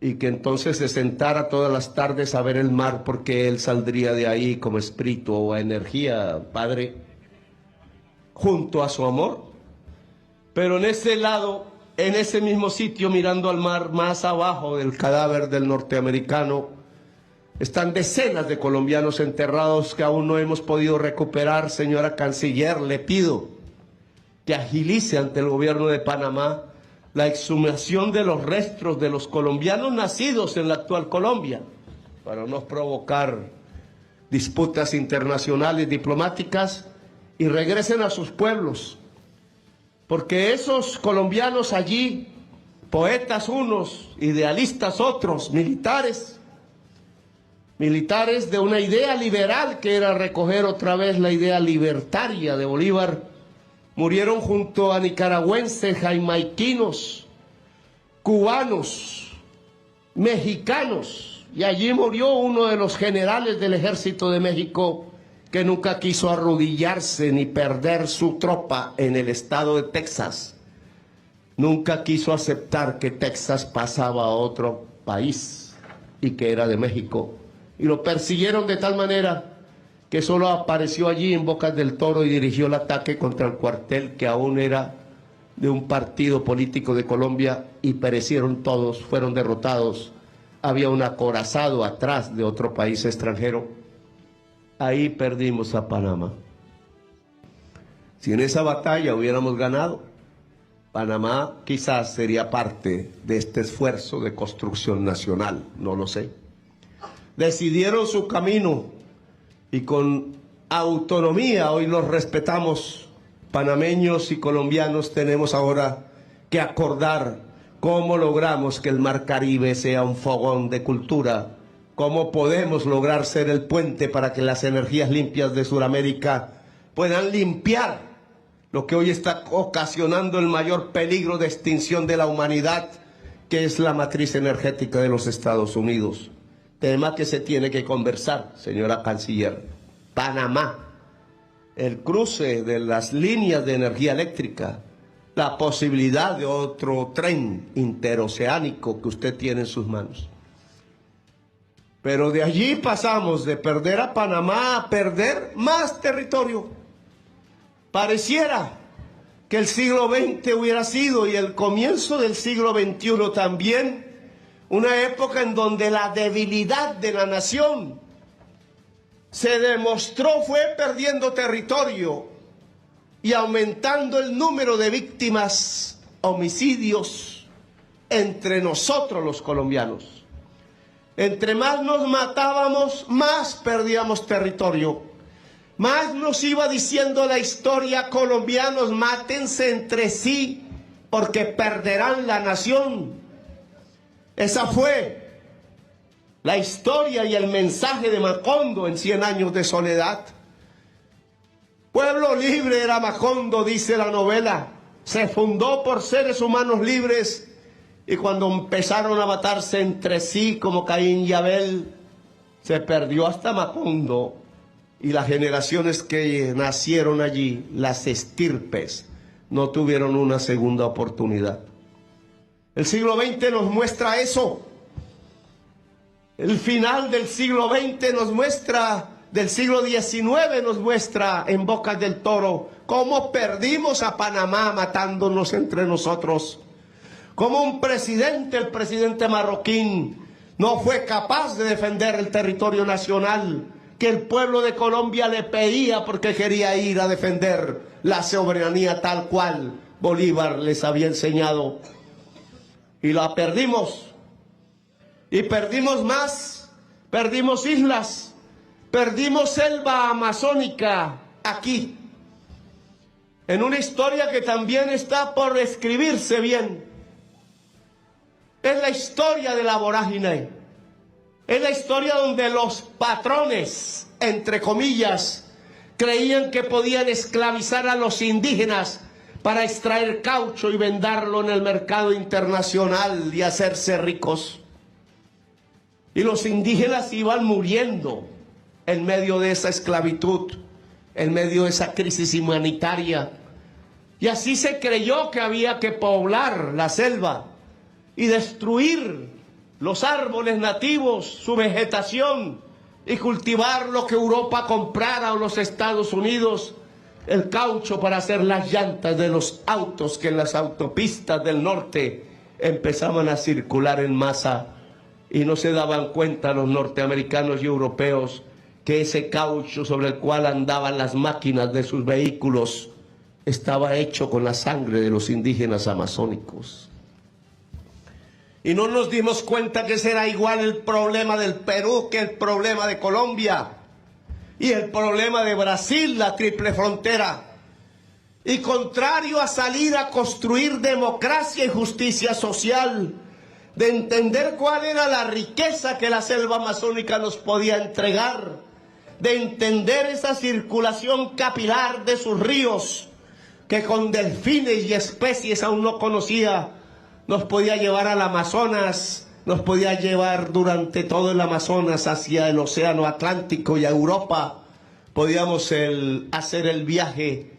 [SPEAKER 2] y que entonces se sentara todas las tardes a ver el mar porque él saldría de ahí como espíritu o energía, padre, junto a su amor. Pero en ese lado, en ese mismo sitio mirando al mar, más abajo del cadáver del norteamericano, están decenas de colombianos enterrados que aún no hemos podido recuperar. Señora Canciller, le pido que agilice ante el gobierno de Panamá la exhumación de los restos de los colombianos nacidos en la actual Colombia, para no provocar disputas internacionales diplomáticas, y regresen a sus pueblos, porque esos colombianos allí, poetas unos, idealistas otros, militares de una idea liberal que era recoger otra vez la idea libertaria de Bolívar, murieron junto a nicaragüenses, jamaiquinos, cubanos, mexicanos, y allí murió uno de los generales del Ejército de México que nunca quiso arrodillarse ni perder su tropa en el estado de Texas. Nunca quiso aceptar que Texas pasaba a otro país y que era de México. Y lo persiguieron de tal manera que solo apareció allí en Bocas del Toro y dirigió el ataque contra el cuartel que aún era de un partido político de Colombia, y perecieron todos, fueron derrotados. Había un acorazado atrás de otro país extranjero. Ahí perdimos a Panamá. Si en esa batalla hubiéramos ganado, Panamá quizás sería parte de este esfuerzo de construcción nacional, no lo sé. Decidieron su camino y con autonomía hoy los respetamos. Panameños y colombianos tenemos ahora que acordar cómo logramos que el Mar Caribe sea un fogón de cultura, cómo podemos lograr ser el puente para que las energías limpias de Sudamérica puedan limpiar lo que hoy está ocasionando el mayor peligro de extinción de la humanidad, que es la matriz energética de los Estados Unidos. Tema que se tiene que conversar, señora Canciller. Panamá, el cruce de las líneas de energía eléctrica, la posibilidad de otro tren interoceánico que usted tiene en sus manos. Pero de allí pasamos de perder a Panamá a perder más territorio. Pareciera que el siglo XX hubiera sido, y el comienzo del siglo XXI también, una época en donde la debilidad de la nación se demostró, fue perdiendo territorio y aumentando el número de víctimas, homicidios entre nosotros los colombianos. Entre más nos matábamos, más perdíamos territorio. Más nos iba diciendo la historia: colombianos, mátense entre sí porque perderán la nación. Esa fue la historia y el mensaje de Macondo en 100 años de soledad. Pueblo libre era Macondo, dice la novela, se fundó por seres humanos libres, y cuando empezaron a matarse entre sí como Caín y Abel, se perdió hasta Macondo, y las generaciones que nacieron allí, las estirpes, no tuvieron una segunda oportunidad. El siglo XX nos muestra eso. El final del siglo XX nos muestra, del siglo XIX nos muestra en Bocas del Toro, cómo perdimos a Panamá matándonos entre nosotros. Cómo un presidente, el presidente marroquín, no fue capaz de defender el territorio nacional que el pueblo de Colombia le pedía porque quería ir a defender la soberanía tal cual Bolívar les había enseñado. Y la perdimos. Y perdimos más, perdimos islas, perdimos selva amazónica aquí. En una historia que también está por escribirse bien. Es la historia de la vorágine. Es la historia donde los patrones, entre comillas, creían que podían esclavizar a los indígenas para extraer caucho y venderlo en el mercado internacional y hacerse ricos. Y los indígenas iban muriendo en medio de esa esclavitud, en medio de esa crisis humanitaria. Y así se creyó que había que poblar la selva y destruir los árboles nativos, su vegetación, y cultivar lo que Europa comprara o los Estados Unidos, el caucho para hacer las llantas de los autos que en las autopistas del norte empezaban a circular en masa. Y no se daban cuenta los norteamericanos y europeos que ese caucho sobre el cual andaban las máquinas de sus vehículos estaba hecho con la sangre de los indígenas amazónicos. Y no nos dimos cuenta que ese era igual el problema del Perú que el problema de Colombia y el problema de Brasil, la triple frontera. Y contrario a salir a construir democracia y justicia social, de entender cuál era la riqueza que la selva amazónica nos podía entregar, de entender esa circulación capilar de sus ríos, que con delfines y especies aún no conocía, nos podía llevar al Amazonas, nos podía llevar durante todo el Amazonas hacia el océano Atlántico y a Europa. Podíamos hacer el viaje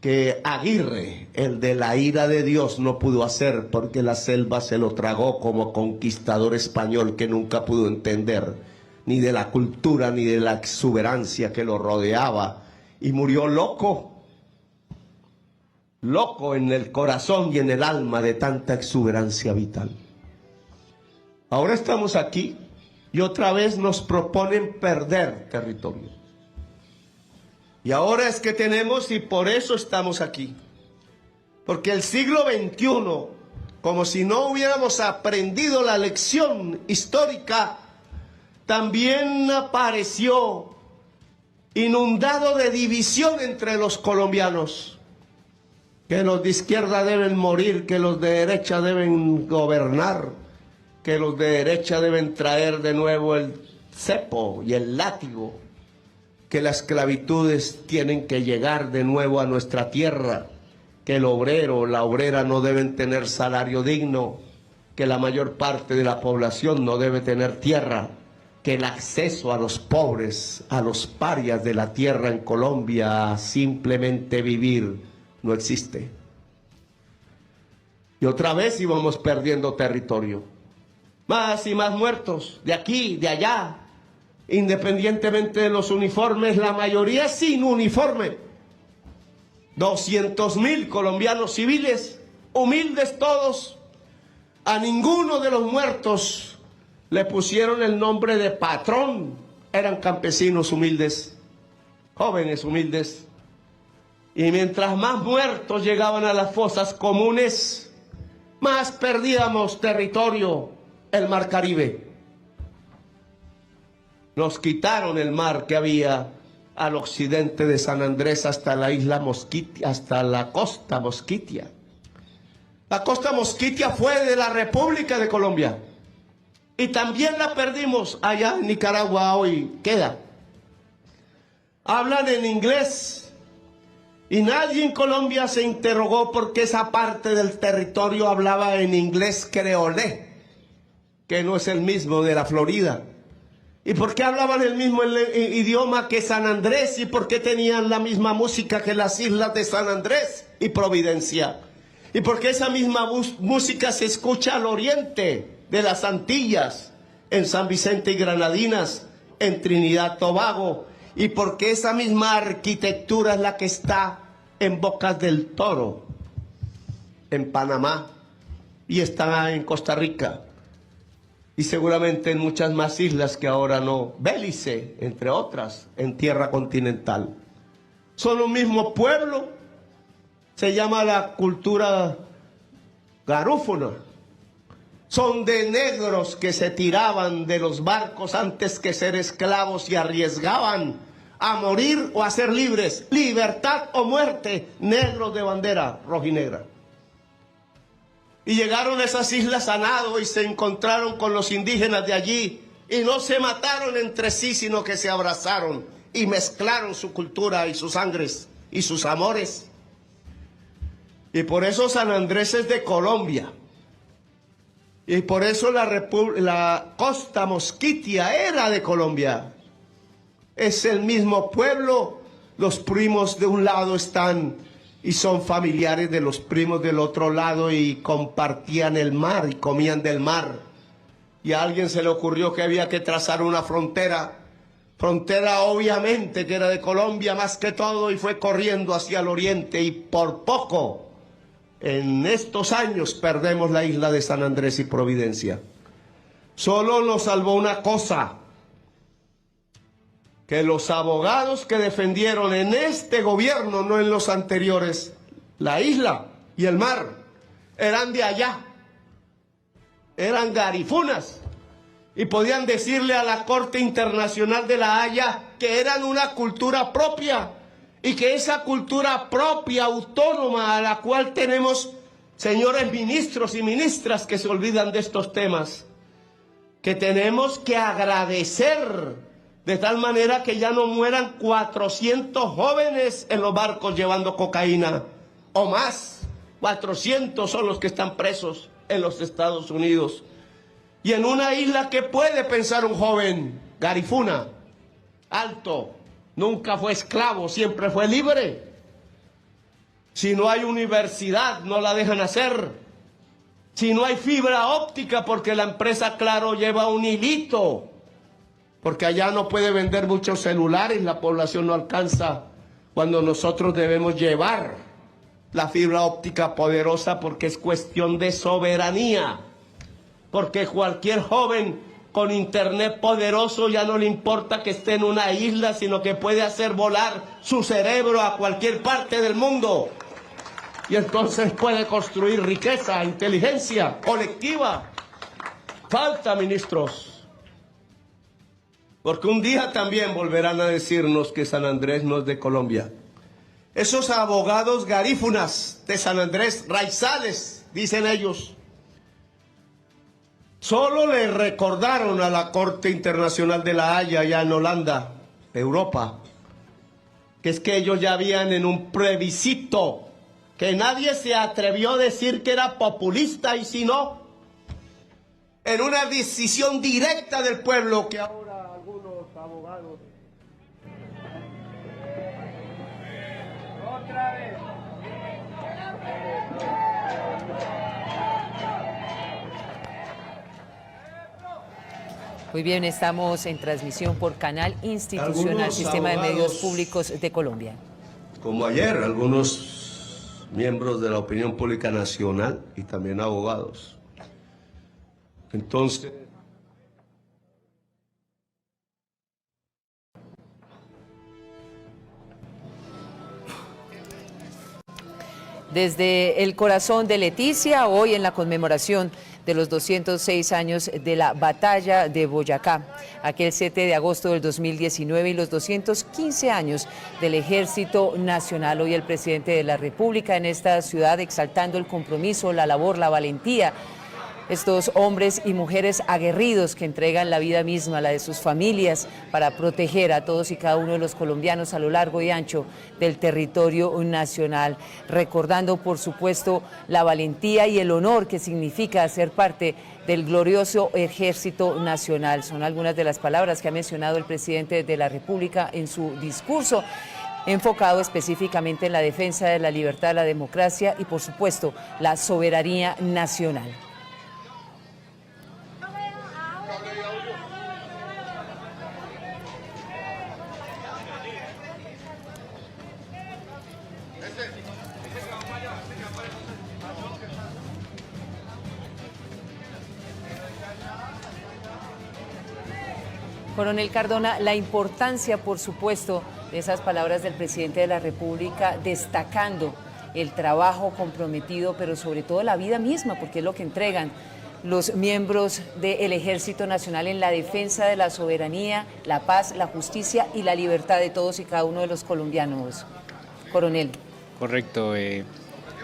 [SPEAKER 2] que Aguirre, el de la ira de Dios, no pudo hacer porque la selva se lo tragó como conquistador español que nunca pudo entender ni de la cultura ni de la exuberancia que lo rodeaba, y murió loco en el corazón y en el alma de tanta exuberancia vital. Ahora estamos aquí y otra vez nos proponen perder territorio. Y ahora es que tenemos, y por eso estamos aquí. Porque el siglo XXI, como si no hubiéramos aprendido la lección histórica, también apareció inundado de división entre los colombianos. Que los de izquierda deben morir, que los de derecha deben gobernar, que los de derecha deben traer de nuevo el cepo y el látigo, que las esclavitudes tienen que llegar de nuevo a nuestra tierra, que el obrero, la obrera no deben tener salario digno, que la mayor parte de la población no debe tener tierra, que el acceso a los pobres, a los parias de la tierra en Colombia, a simplemente vivir, no existe. Y otra vez íbamos perdiendo territorio. Más y más muertos, de aquí, de allá. Independientemente de los uniformes, la mayoría sin uniforme. 200.000 colombianos civiles, humildes todos. A ninguno de los muertos le pusieron el nombre de patrón. Eran campesinos humildes, jóvenes humildes. Y mientras más muertos llegaban a las fosas comunes, más perdíamos territorio, el mar Caribe. Nos quitaron el mar que había al occidente de San Andrés hasta la isla Mosquitia, hasta la costa Mosquitia. La costa Mosquitia fue de la República de Colombia. Y también la perdimos allá en Nicaragua, hoy queda. Hablan en inglés
[SPEAKER 4] Y nadie en Colombia se interrogó por qué esa parte del territorio hablaba en inglés creolé, que no es el mismo de la Florida. ¿Y por qué hablaban el mismo idioma que San Andrés? ¿Y por qué tenían la misma música que las islas de San Andrés y Providencia? ¿Y por qué esa misma música se escucha al oriente de las Antillas, en San Vicente y Granadinas, en Trinidad y Tobago? ¿Y por qué esa misma arquitectura es la que está en Bocas del Toro, en Panamá, y está en Costa Rica? Y seguramente en muchas más islas que ahora no, Bélice, entre otras, en tierra continental. Son un mismo pueblo, se llama la cultura garífuna. Son de negros que se tiraban de los barcos antes que ser esclavos y arriesgaban a morir o a ser libres. Libertad o muerte, negros de bandera rojinegra. Y llegaron a esas islas a nado y se encontraron con los indígenas de allí. Y no se mataron entre sí, sino que se abrazaron y mezclaron su cultura y sus sangres y sus amores. Y por eso San Andrés es de Colombia. Y por eso la costa mosquitia era de Colombia. Es el mismo pueblo. Los primos de un lado están y son familiares de los primos del otro lado y compartían el mar y comían del mar. Y a alguien se le ocurrió que había que trazar una frontera obviamente que era de Colombia más que todo, y fue corriendo hacia el oriente, y por poco en estos años perdemos la isla de San Andrés y Providencia. Solo nos salvó una cosa, que los abogados que defendieron en este gobierno, no en los anteriores, la isla y el mar, eran de allá, eran garifunas, y podían decirle a la Corte Internacional de La Haya que eran una cultura propia, y que esa cultura propia, autónoma, a la cual tenemos señores ministros y ministras que se olvidan de estos temas, que tenemos que agradecer, de tal manera que ya no mueran 400 jóvenes en los barcos llevando cocaína, o más. 400 son los que están presos en los Estados Unidos. Y en una isla, ¿qué puede pensar un joven? Garifuna, alto, nunca fue esclavo, siempre fue libre. Si no hay universidad, no la dejan hacer. Si no hay fibra óptica, porque la empresa Claro lleva un hilito, porque allá no puede vender muchos celulares, la población no alcanza, cuando nosotros debemos llevar la fibra óptica poderosa, porque es cuestión de soberanía, porque cualquier joven con internet poderoso ya no le importa que esté en una isla, sino que puede hacer volar su cerebro a cualquier parte del mundo, y entonces puede construir riqueza, inteligencia colectiva. Falta, ministros. Porque un día también volverán a decirnos que San Andrés no es de Colombia. Esos abogados garífunas de San Andrés, raizales, dicen ellos, solo le recordaron a la Corte Internacional de La Haya, allá en Holanda, Europa, que es que ellos ya habían en un plebiscito, que nadie se atrevió a decir que era populista, y si no, en una decisión directa del pueblo, que ahora abogados. Otra vez.
[SPEAKER 3] Muy bien, estamos en transmisión por Canal Institucional, Sistema de Medios Públicos de Colombia.
[SPEAKER 4] Como ayer, algunos miembros de la opinión pública nacional y también abogados. Entonces,
[SPEAKER 3] Desde el corazón de Leticia, hoy en la conmemoración de los 206 años de la Batalla de Boyacá, aquel 7 de agosto del 2019, y los 215 años del Ejército Nacional. Hoy el presidente de la República en esta ciudad exaltando el compromiso, la labor, la valentía Estos hombres y mujeres aguerridos que entregan la vida misma, la de sus familias, para proteger a todos y cada uno de los colombianos a lo largo y ancho del territorio nacional. Recordando, por supuesto, la valentía y el honor que significa ser parte del glorioso Ejército Nacional. Son algunas de las palabras que ha mencionado el presidente de la República en su discurso, enfocado específicamente en la defensa de la libertad, la democracia y, por supuesto, la soberanía nacional. Coronel Cardona, la importancia, por supuesto, de esas palabras del presidente de la República, destacando el trabajo comprometido, pero sobre todo la vida misma, porque es lo que entregan los miembros del Ejército Nacional en la defensa de la soberanía, la paz, la justicia y la libertad de todos y cada uno de los colombianos. Coronel.
[SPEAKER 5] Correcto. El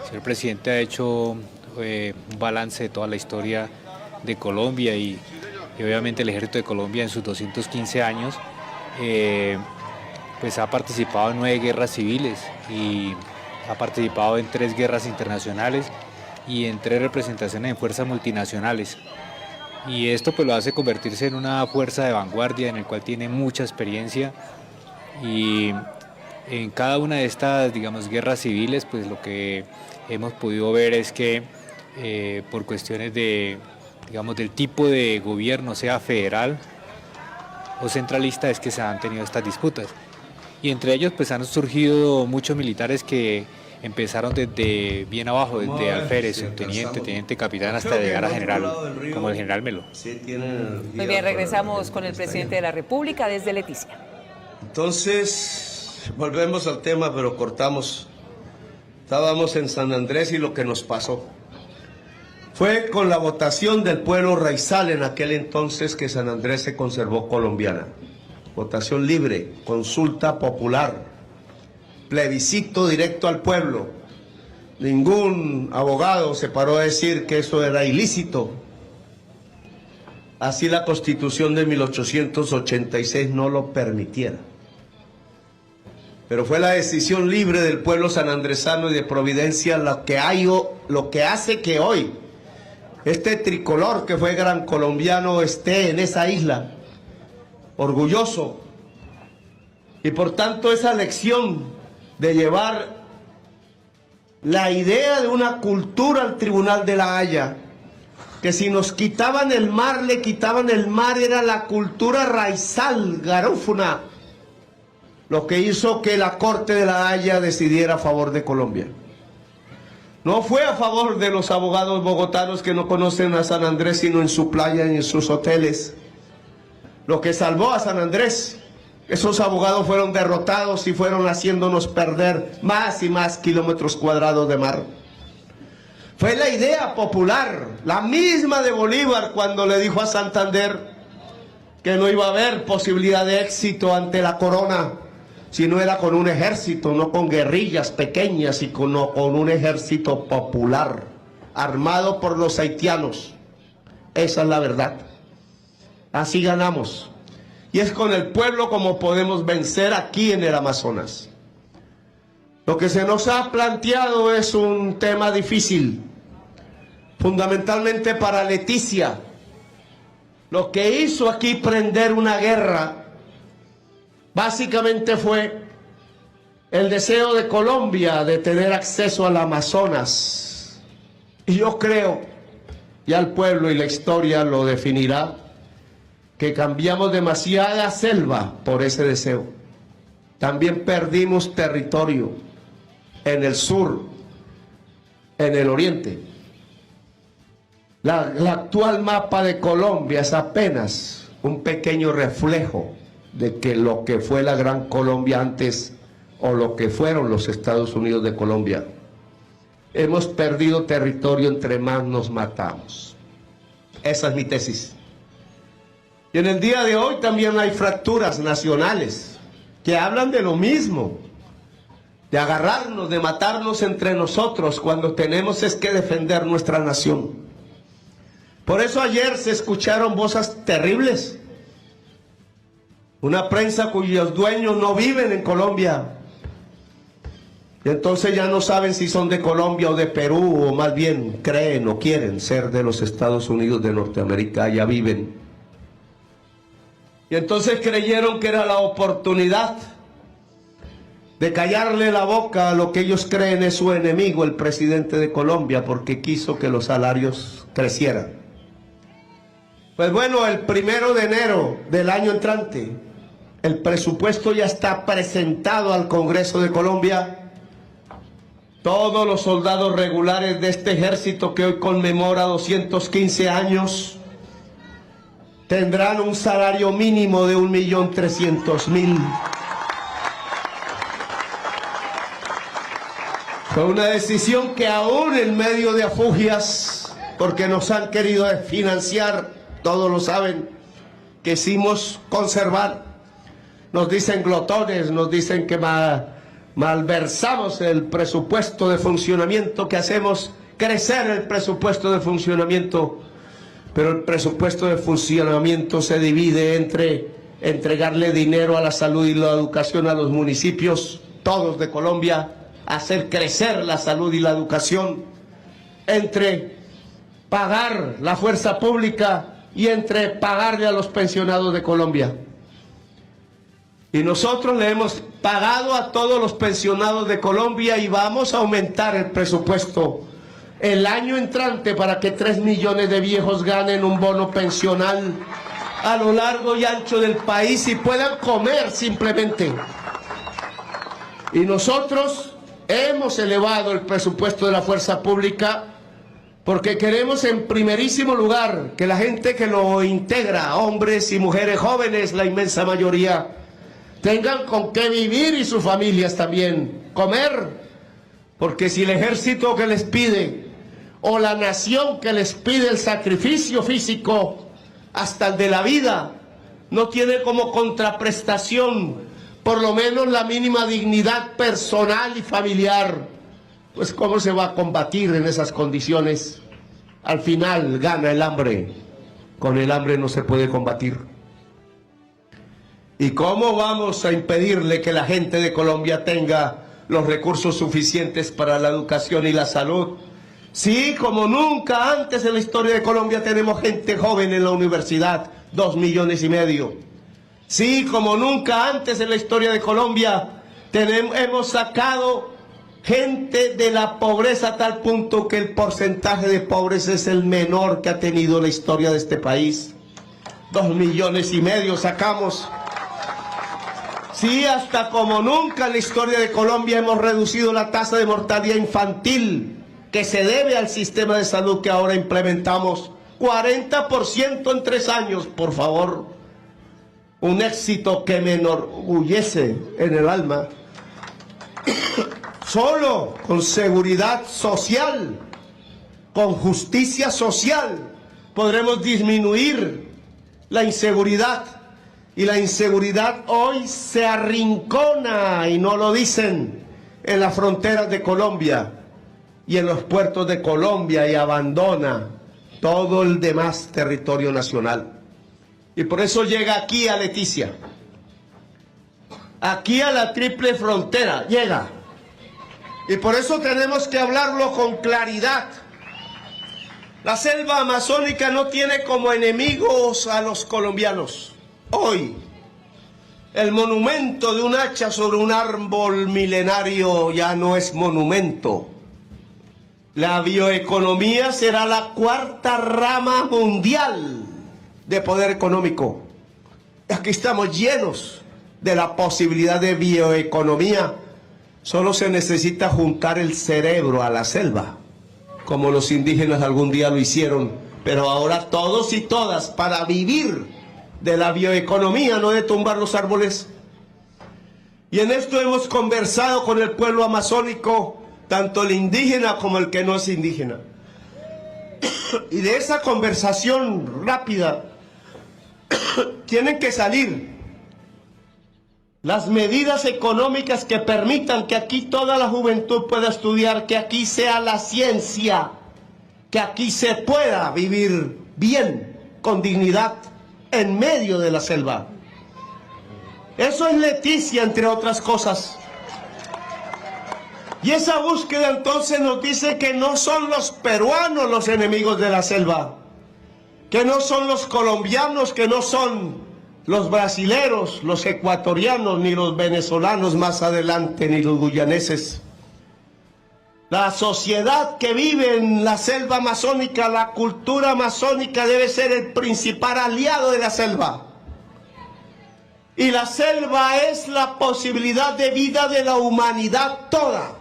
[SPEAKER 5] señor presidente ha hecho un balance de toda la historia de Colombia y obviamente el Ejército de Colombia en sus 215 años pues ha participado en 9 guerras civiles y ha participado en 3 guerras internacionales y en 3 representaciones en fuerzas multinacionales. Y esto pues lo hace convertirse en una fuerza de vanguardia en el cual tiene mucha experiencia, y en cada una de estas, digamos, guerras civiles, pues lo que hemos podido ver es que por cuestiones de, digamos, del tipo de gobierno, sea federal o centralista, es que se han tenido estas disputas. Y entre ellos pues han surgido muchos militares que empezaron desde bien abajo, desde alférez, teniente, teniente capitán, hasta llegar a general, como el general Melo.
[SPEAKER 3] Muy bien, regresamos con el presidente de la República desde Leticia.
[SPEAKER 2] Entonces, volvemos al tema, pero cortamos. Estábamos en San Andrés y lo que nos pasó fue con la votación del pueblo raizal en aquel entonces que San Andrés se conservó colombiana. Votación libre, consulta popular, plebiscito directo al pueblo. Ningún abogado se paró a decir que eso era ilícito. Así la Constitución de 1886 no lo permitiera. Pero fue la decisión libre del pueblo sanandresano y de Providencia lo que hace que hoy este tricolor que fue gran colombiano esté en esa isla, orgulloso. Y por tanto esa lección de llevar la idea de una cultura al Tribunal de la Haya, que si nos quitaban el mar, le quitaban el mar, era la cultura raizal, garófuna, lo que hizo que la Corte de la Haya decidiera a favor de Colombia. No fue a favor de los abogados bogotanos que no conocen a San Andrés sino en su playa y en sus hoteles. Lo que salvó a San Andrés, esos abogados fueron derrotados y fueron haciéndonos perder más y más kilómetros cuadrados de mar. Fue la idea popular, la misma de Bolívar cuando le dijo a Santander que no iba a haber posibilidad de éxito ante la corona si no era con un ejército, no con guerrillas pequeñas, y con un ejército popular, armado por los haitianos. Esa es la verdad. Así ganamos. Y es con el pueblo como podemos vencer aquí en el Amazonas. Lo que se nos ha planteado es un tema difícil, fundamentalmente para Leticia. Lo que hizo aquí prender una guerra básicamente fue el deseo de Colombia de tener acceso al Amazonas. Y yo creo, ya el pueblo y la historia lo definirá, que cambiamos demasiada selva por ese deseo. También perdimos territorio en el sur, en el oriente. La actual mapa de Colombia es apenas un pequeño reflejo de que lo que fue la Gran Colombia antes, o lo que fueron los Estados Unidos de Colombia. Hemos perdido territorio entre más nos matamos. Esa es mi tesis. Y en el día de hoy también hay fracturas nacionales que hablan de lo mismo, de agarrarnos, de matarnos entre nosotros, cuando tenemos es que defender nuestra nación.
[SPEAKER 4] Por eso ayer se escucharon voces terribles. Una prensa cuyos dueños no viven en Colombia. Y entonces ya no saben si son de Colombia o de Perú, o más bien creen o quieren ser de los Estados Unidos de Norteamérica, ya viven. Y entonces creyeron que era la oportunidad de callarle la boca a lo que ellos creen es su enemigo, el presidente de Colombia, porque quiso que los salarios crecieran. Pues bueno, el 1 de enero del año entrante, el presupuesto ya está presentado al Congreso de Colombia. Todos los soldados regulares de este ejército que hoy conmemora 215 años tendrán un salario mínimo de 1.300.000. Fue una decisión que aún en medio de afugias, porque nos han querido financiar, todos lo saben, quisimos conservar. Nos dicen glotones, nos dicen que malversamos el presupuesto de funcionamiento, que hacemos crecer el presupuesto de funcionamiento, pero el presupuesto de funcionamiento se divide entre entregarle dinero a la salud y la educación a los municipios, todos de Colombia, hacer crecer la salud y la educación, entre pagar la fuerza pública y entre pagarle a los pensionados de Colombia. Y nosotros le hemos pagado a todos los pensionados de Colombia y vamos a aumentar el presupuesto el año entrante para que 3 millones de viejos ganen un bono pensional a lo largo y ancho del país y puedan comer simplemente. Y nosotros hemos elevado el presupuesto de la fuerza pública porque queremos en primerísimo lugar que la gente que lo integra, hombres y mujeres jóvenes, la inmensa mayoría, tengan con qué vivir y sus familias también, comer, porque si el ejército que les pide o la nación que les pide el sacrificio físico hasta el de la vida no tiene como contraprestación por lo menos la mínima dignidad personal y familiar, pues ¿cómo se va a combatir en esas condiciones? Al final gana el hambre, con el hambre no se puede combatir. ¿Y cómo vamos a impedirle que la gente de Colombia tenga los recursos suficientes para la educación y la salud? Sí, como nunca antes en la historia de Colombia tenemos gente joven en la universidad, 2,5 millones. Sí, como nunca antes en la historia de Colombia hemos sacado gente de la pobreza a tal punto que el porcentaje de pobres es el menor que ha tenido la historia de este país. 2,5 millones sacamos. Sí, hasta como nunca en la historia de Colombia hemos reducido la tasa de mortalidad infantil que se debe al sistema de salud que ahora implementamos. 40% en 3 años, por favor. Un éxito que me enorgullece en el alma. Solo con seguridad social, con justicia social, podremos disminuir la inseguridad. Y la inseguridad hoy se arrincona, y no lo dicen, en las fronteras de Colombia y en los puertos de Colombia y abandona todo el demás territorio nacional. Y por eso llega aquí a Leticia, aquí a la triple frontera, llega. Y por eso tenemos que hablarlo con claridad. La selva amazónica no tiene como enemigos a los colombianos. Hoy, el monumento de un hacha sobre un árbol milenario ya no es monumento. La bioeconomía será la 4ª rama mundial de poder económico. Aquí estamos llenos de la posibilidad de bioeconomía. Solo se necesita juntar el cerebro a la selva, como los indígenas algún día lo hicieron, pero ahora todos y todas para vivir de la bioeconomía, no de tumbar los árboles. Y en esto hemos conversado con el pueblo amazónico, tanto el indígena como el que no es indígena. Y de esa conversación rápida tienen que salir las medidas económicas que permitan que aquí toda la juventud pueda estudiar, que aquí sea la ciencia, que aquí se pueda vivir bien, con dignidad, en medio de la selva. Eso es Leticia, entre otras cosas. Y esa búsqueda entonces nos dice que no son los peruanos los enemigos de la selva, que no son los colombianos, que no son los brasileros, los ecuatorianos, ni los venezolanos más adelante, ni los guyaneses. La sociedad que vive en la selva amazónica, la cultura amazónica debe ser el principal aliado de la selva. Y la selva es la posibilidad de vida de la humanidad toda.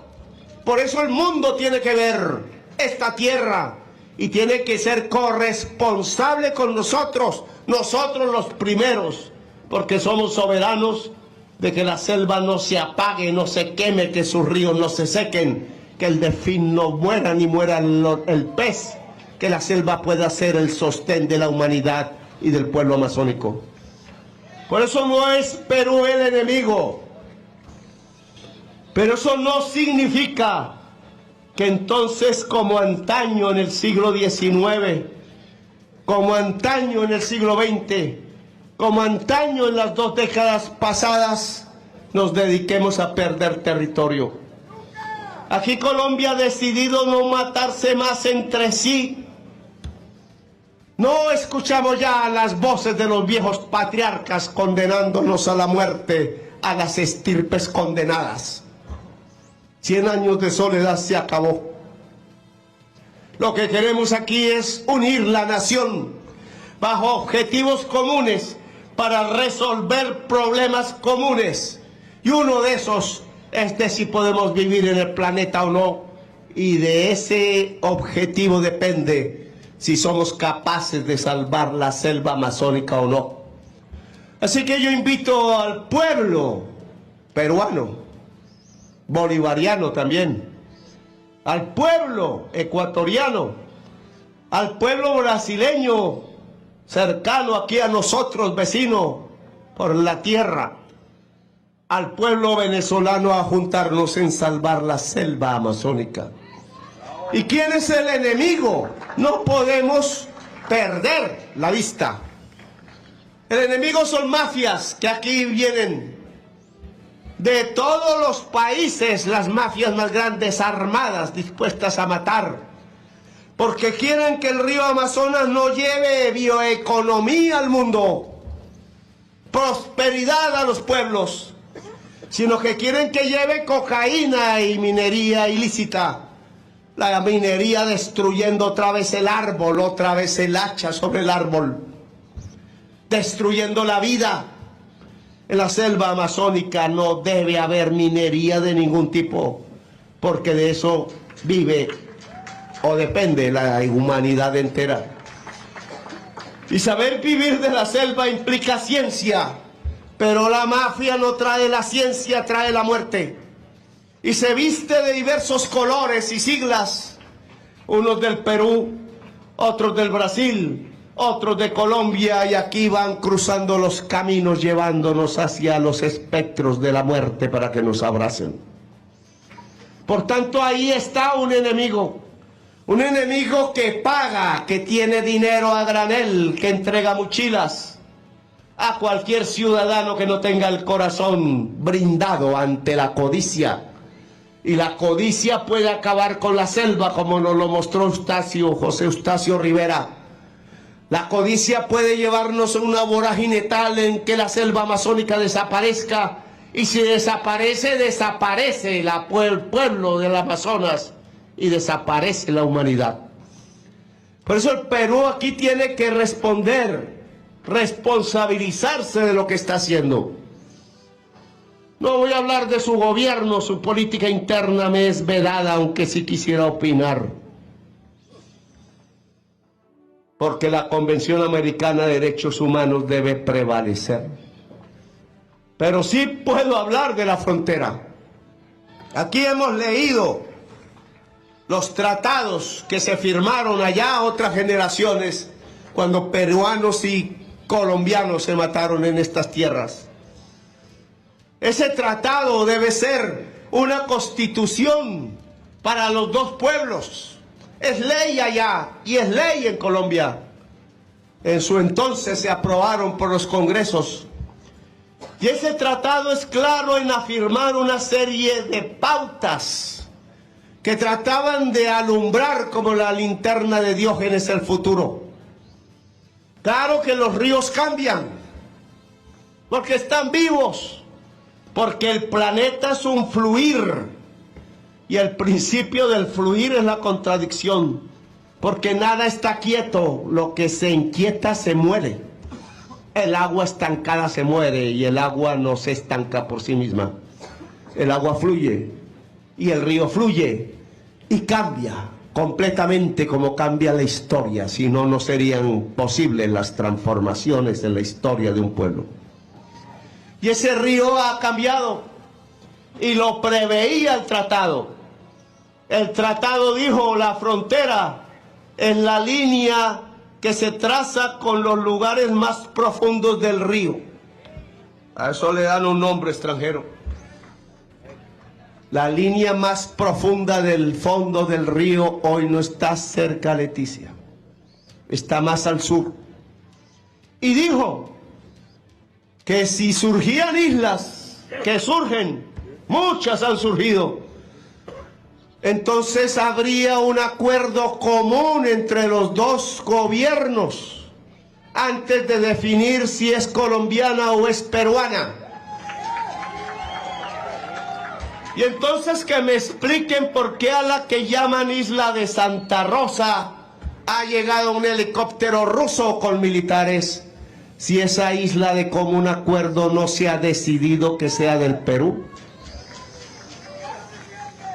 [SPEAKER 4] Por eso el mundo tiene que ver esta tierra y tiene que ser corresponsable con nosotros, nosotros los primeros, porque somos soberanos de que la selva no se apague, no se queme, que sus ríos no se sequen, que el delfín no muera ni muera el pez, que la selva pueda ser el sostén de la humanidad y del pueblo amazónico. Por eso no es Perú el enemigo, pero eso no significa que entonces, como antaño en el siglo XIX, como antaño en el siglo XX, como antaño en las 2 décadas pasadas, nos dediquemos a perder territorio. Aquí Colombia ha decidido no matarse más entre sí. No escuchamos ya las voces de los viejos patriarcas condenándonos a la muerte, a las estirpes condenadas. 100 años de soledad se acabó. Lo que queremos aquí es unir la nación bajo objetivos comunes para resolver problemas comunes. Y uno de esos es de si podemos vivir en el planeta o no. Y de ese objetivo depende si somos capaces de salvar la selva amazónica o no. Así que yo invito al pueblo peruano, bolivariano también, al pueblo ecuatoriano, al pueblo brasileño cercano aquí a nosotros, vecino por la tierra, al pueblo venezolano a juntarnos en salvar la selva amazónica. ¿Y quién es el enemigo? No podemos perder la vista. El enemigo son mafias que aquí vienen de todos los países, las mafias más grandes armadas, dispuestas a matar, porque quieren que el río Amazonas no lleve bioeconomía al mundo, prosperidad a los pueblos, sino que quieren que lleve cocaína y minería ilícita. La minería destruyendo otra vez el árbol, otra vez el hacha sobre el árbol, destruyendo la vida. En la selva amazónica no debe haber minería de ningún tipo, porque de eso vive o depende la humanidad entera. Y saber vivir de la selva implica ciencia, pero la mafia no trae la ciencia, trae la muerte. Y se viste de diversos colores y siglas, unos del Perú, otros del Brasil, otros de Colombia, y aquí van cruzando los caminos llevándonos hacia los espectros de la muerte para que nos abracen. Por tanto, ahí está un enemigo que paga, que tiene dinero a granel, que entrega mochilas a cualquier ciudadano que no tenga el corazón brindado ante la codicia. Y la codicia puede acabar con la selva, como nos lo mostró José Eustacio Rivera. La codicia puede llevarnos a una vorágine tal en que la selva amazónica desaparezca, y si desaparece, desaparece el pueblo del Amazonas y desaparece la humanidad. Por eso el Perú aquí tiene que responder, responsabilizarse de lo que está haciendo. No voy a hablar de su gobierno, su política interna me es vedada, aunque sí quisiera opinar. Porque la Convención Americana de Derechos Humanos debe prevalecer. Pero sí puedo hablar de la frontera. Aquí hemos leído los tratados que se firmaron allá otras generaciones, cuando peruanos y colombianos se mataron en estas tierras. Ese tratado debe ser una constitución para los dos pueblos. Es ley allá y es ley en Colombia. en su entonces se aprobaron por los congresos. Y ese tratado es claro en afirmar una serie de pautas que trataban de alumbrar como la linterna de Diógenes el futuro. Claro que los ríos cambian, porque están vivos, porque el planeta es un fluir, y el principio del fluir es la contradicción, porque nada está quieto, lo que se inquieta se muere. El agua estancada se muere y el agua no se estanca por sí misma. El agua fluye y el río fluye y cambia completamente como cambia la historia, si no, no serían posibles las transformaciones en la historia de un pueblo. Y ese río ha cambiado y lo preveía el tratado. El tratado dijo: la frontera es la línea que se traza con los lugares más profundos del río. A eso le dan un nombre extranjero. La línea más profunda del fondo del río hoy no está cerca, Leticia. Está más al sur. Y dijo que si surgían islas, que surgen, muchas han surgido, entonces habría un acuerdo común entre los dos gobiernos antes de definir si es colombiana o es peruana. Y entonces que me expliquen por qué a la que llaman isla de Santa Rosa ha llegado un helicóptero ruso con militares, si esa isla de común acuerdo no se ha decidido que sea del Perú.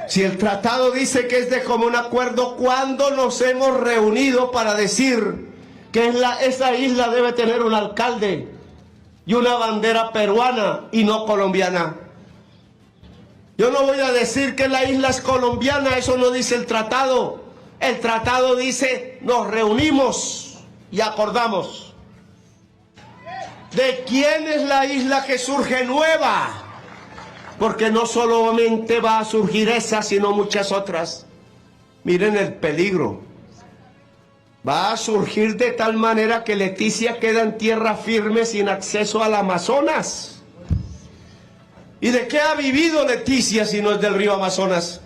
[SPEAKER 4] Si el tratado dice que es de común acuerdo, ¿cuándo nos hemos reunido para decir que esa isla debe tener un alcalde y una bandera peruana y no colombiana? Yo no voy a decir que la isla es colombiana, eso no dice el tratado. El tratado dice: nos reunimos y acordamos. ¿De quién es la isla que surge nueva? Porque no solamente va a surgir esa, sino muchas otras. Miren el peligro. Va a surgir de tal manera que Leticia queda en tierra firme sin acceso al Amazonas. ¿Y de qué ha vivido Leticia si no es del río Amazonas?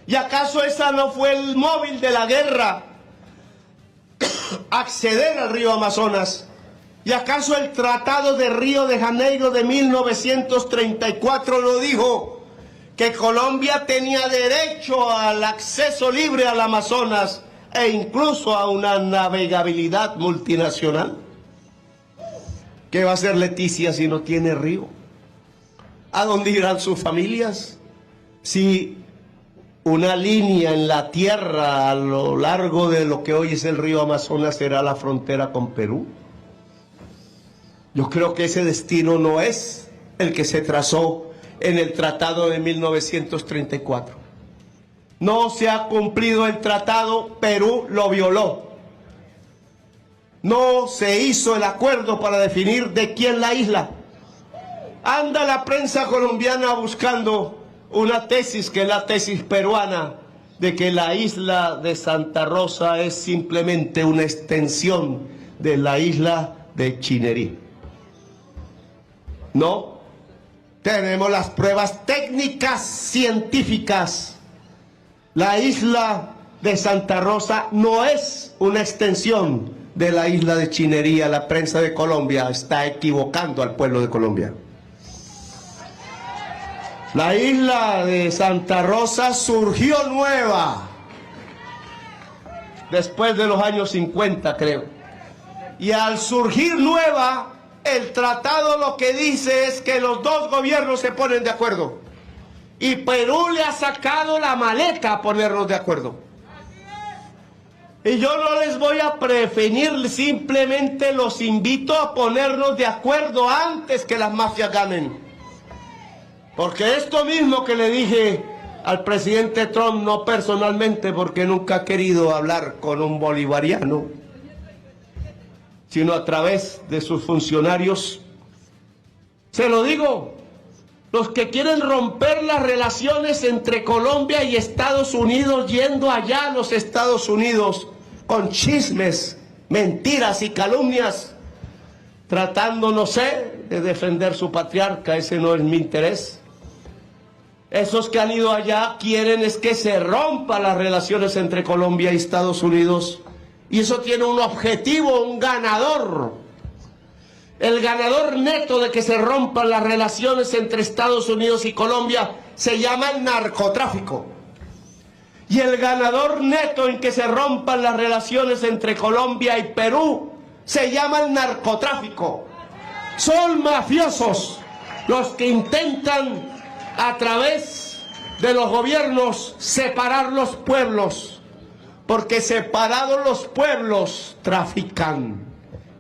[SPEAKER 4] ¿Y acaso esa no fue el móvil de la guerra? Acceder al río Amazonas. ¿Y acaso el Tratado de Río de Janeiro de 1934 no dijo que Colombia tenía derecho al acceso libre al Amazonas e incluso a una navegabilidad multinacional? ¿Qué va a hacer Leticia si no tiene río? ¿A dónde irán sus familias? Si una línea en la tierra a lo largo de lo que hoy es el río Amazonas será la frontera con Perú. Yo creo que ese destino no es el que se trazó en el Tratado de 1934. No se ha cumplido el tratado, Perú lo violó. No se hizo el acuerdo para definir de quién la isla. Anda la prensa colombiana buscando una tesis, que es la tesis peruana, de que la isla de Santa Rosa es simplemente una extensión de la isla de Chinerí. No, tenemos las pruebas técnicas científicas. La isla de Santa Rosa no es una extensión de la isla de Chinerí. La prensa de Colombia está equivocando al pueblo de Colombia. La isla de Santa Rosa surgió nueva después de los años 50, creo. Y al surgir nueva, el tratado lo que dice es que los dos gobiernos se ponen de acuerdo. Y Perú le ha sacado la maleta a ponernos de acuerdo. Y yo no les voy a prevenir, simplemente los invito a ponernos de acuerdo antes que las mafias ganen. Porque esto mismo que le dije al presidente Trump, no personalmente, porque nunca ha querido hablar con un bolivariano, sino a través de sus funcionarios, se lo digo: los que quieren romper las relaciones entre Colombia y Estados Unidos, yendo allá a los Estados Unidos con chismes mentiras y calumnias, tratando, no sé, de defender su patriarca. Ese no es mi interés. Esos que han ido allá quieren es que se rompan las relaciones entre Colombia y Estados Unidos, y eso tiene un objetivo, un ganador. El ganador neto de que se rompan las relaciones entre Estados Unidos y Colombia se llama el narcotráfico. Y el ganador neto en que se rompan las relaciones entre Colombia y Perú se llama el narcotráfico. Son mafiosos los que intentan a través de los gobiernos separar los pueblos, porque separados los pueblos trafican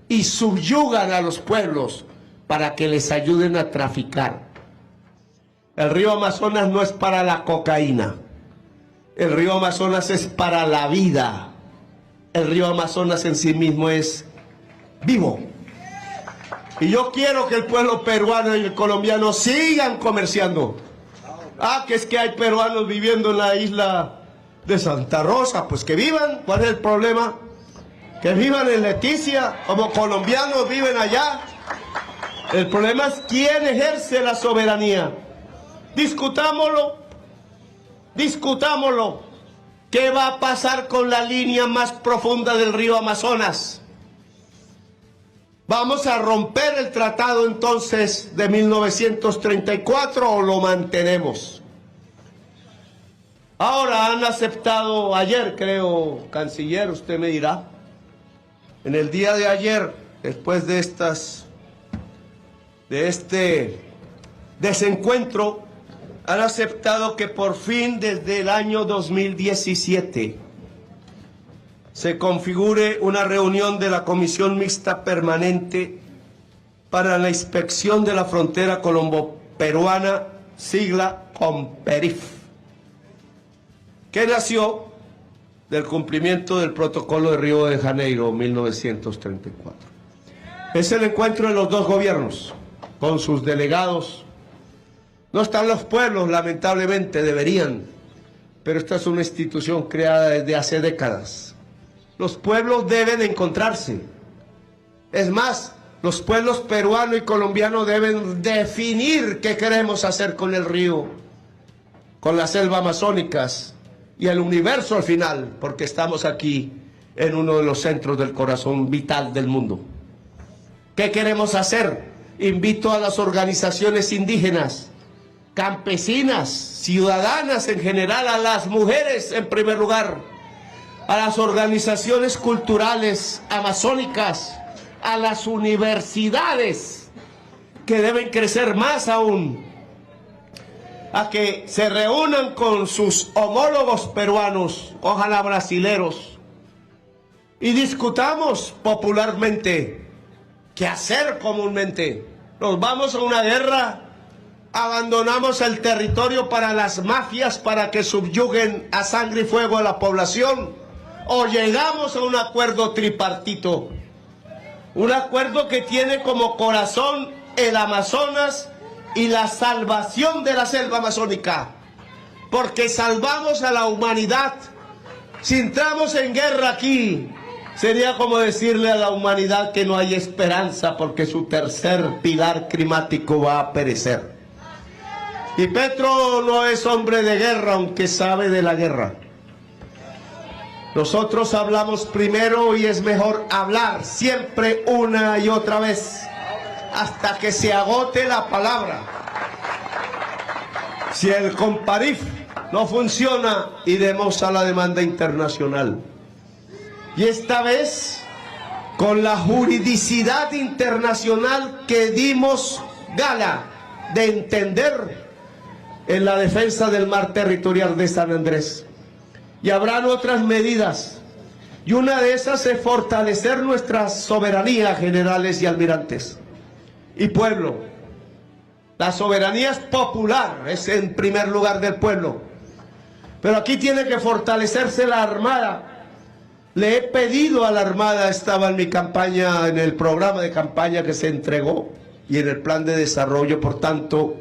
[SPEAKER 4] y subyugan a los pueblos para que les ayuden a traficar. El río Amazonas no es para la cocaína. El río Amazonas es para la vida. El río Amazonas en sí mismo es vivo. Y yo quiero que el pueblo peruano y el colombiano sigan comerciando. Que es que hay peruanos viviendo en la isla de Santa Rosa. Pues que vivan. ¿Cuál es el problema? Que vivan en Leticia, como colombianos viven allá. El problema es quién ejerce la soberanía. Discutámoslo. Discutámoslo. ¿Qué va a pasar con la línea más profunda del río Amazonas? ¿Vamos a romper el tratado entonces de 1934 o lo mantenemos? Ahora han aceptado, ayer creo, canciller, usted me dirá, en el día de ayer, después de este desencuentro, han aceptado que por fin desde el año 2017 se configure una reunión de la Comisión Mixta Permanente para la inspección de la frontera colombo-peruana, sigla COMPERIF, que nació del cumplimiento del Protocolo de Río de Janeiro, 1934. Es el encuentro de los dos gobiernos, con sus delegados. No están los pueblos, lamentablemente, deberían, pero esta es una institución creada desde hace décadas. Los pueblos deben encontrarse. Es más, los pueblos peruano y colombiano deben definir qué queremos hacer con el río, con las selvas amazónicas y el universo al final, porque estamos aquí en uno de los centros del corazón vital del mundo. ¿Qué queremos hacer? Invito a las organizaciones indígenas, campesinas, ciudadanas en general, a las mujeres en primer lugar, a las organizaciones culturales amazónicas, a las universidades, que deben crecer más aún, a que se reúnan con sus homólogos peruanos, ojalá brasileros, y discutamos popularmente qué hacer comúnmente. Nos vamos a una guerra, abandonamos el territorio para las mafias para que subyuguen a sangre y fuego a la población, o llegamos a un acuerdo tripartito, un acuerdo que tiene como corazón el Amazonas y la salvación de la selva amazónica, porque salvamos a la humanidad. Si entramos en guerra aquí, sería como decirle a la humanidad que no hay esperanza porque su tercer pilar climático va a perecer. Y Petro no es hombre de guerra, aunque sabe de la guerra. Nosotros hablamos primero y es mejor hablar siempre una y otra vez, hasta que se agote la palabra. Si el COMPERIF no funciona, iremos a la demanda internacional. Y esta vez, con la juridicidad internacional que dimos gala de entender en la defensa del mar territorial de San Andrés. Y habrán otras medidas. Y una de esas es fortalecer nuestra soberanía, generales y almirantes. Y pueblo. La soberanía es popular, es en primer lugar del pueblo. Pero aquí tiene que fortalecerse la Armada. Le he pedido a la Armada, estaba en mi campaña, en el programa de campaña que se entregó y en el plan de desarrollo, por tanto,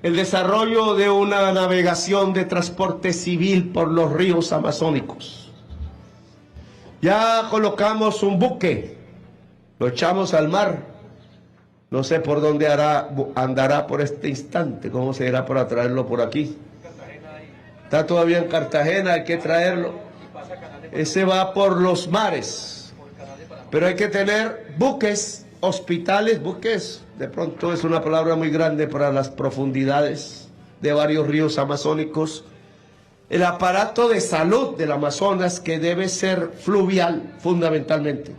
[SPEAKER 4] el desarrollo de una navegación de transporte civil por los ríos amazónicos. Ya colocamos un buque, lo echamos al mar. No sé por dónde andará por este instante, cómo se irá para traerlo por aquí. Está todavía en Cartagena, hay que traerlo. Ese va por los mares. Pero hay que tener buques, hospitales, buques. De pronto es una palabra muy grande para las profundidades de varios ríos amazónicos. El aparato de salud del Amazonas, que debe ser fluvial fundamentalmente.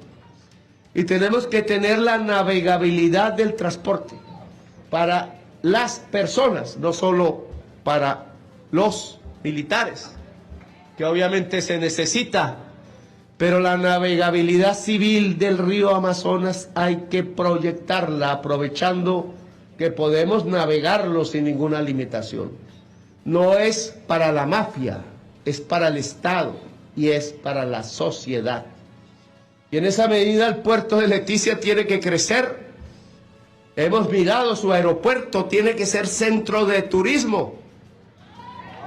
[SPEAKER 4] Y tenemos que tener la navegabilidad del transporte para las personas, no solo para los militares, que obviamente se necesita, pero la navegabilidad civil del río Amazonas hay que proyectarla, aprovechando que podemos navegarlo sin ninguna limitación. No es para la mafia, es para el Estado y es para la sociedad. Y en esa medida el puerto de Leticia tiene que crecer. Hemos mirado su aeropuerto, tiene que ser centro de turismo.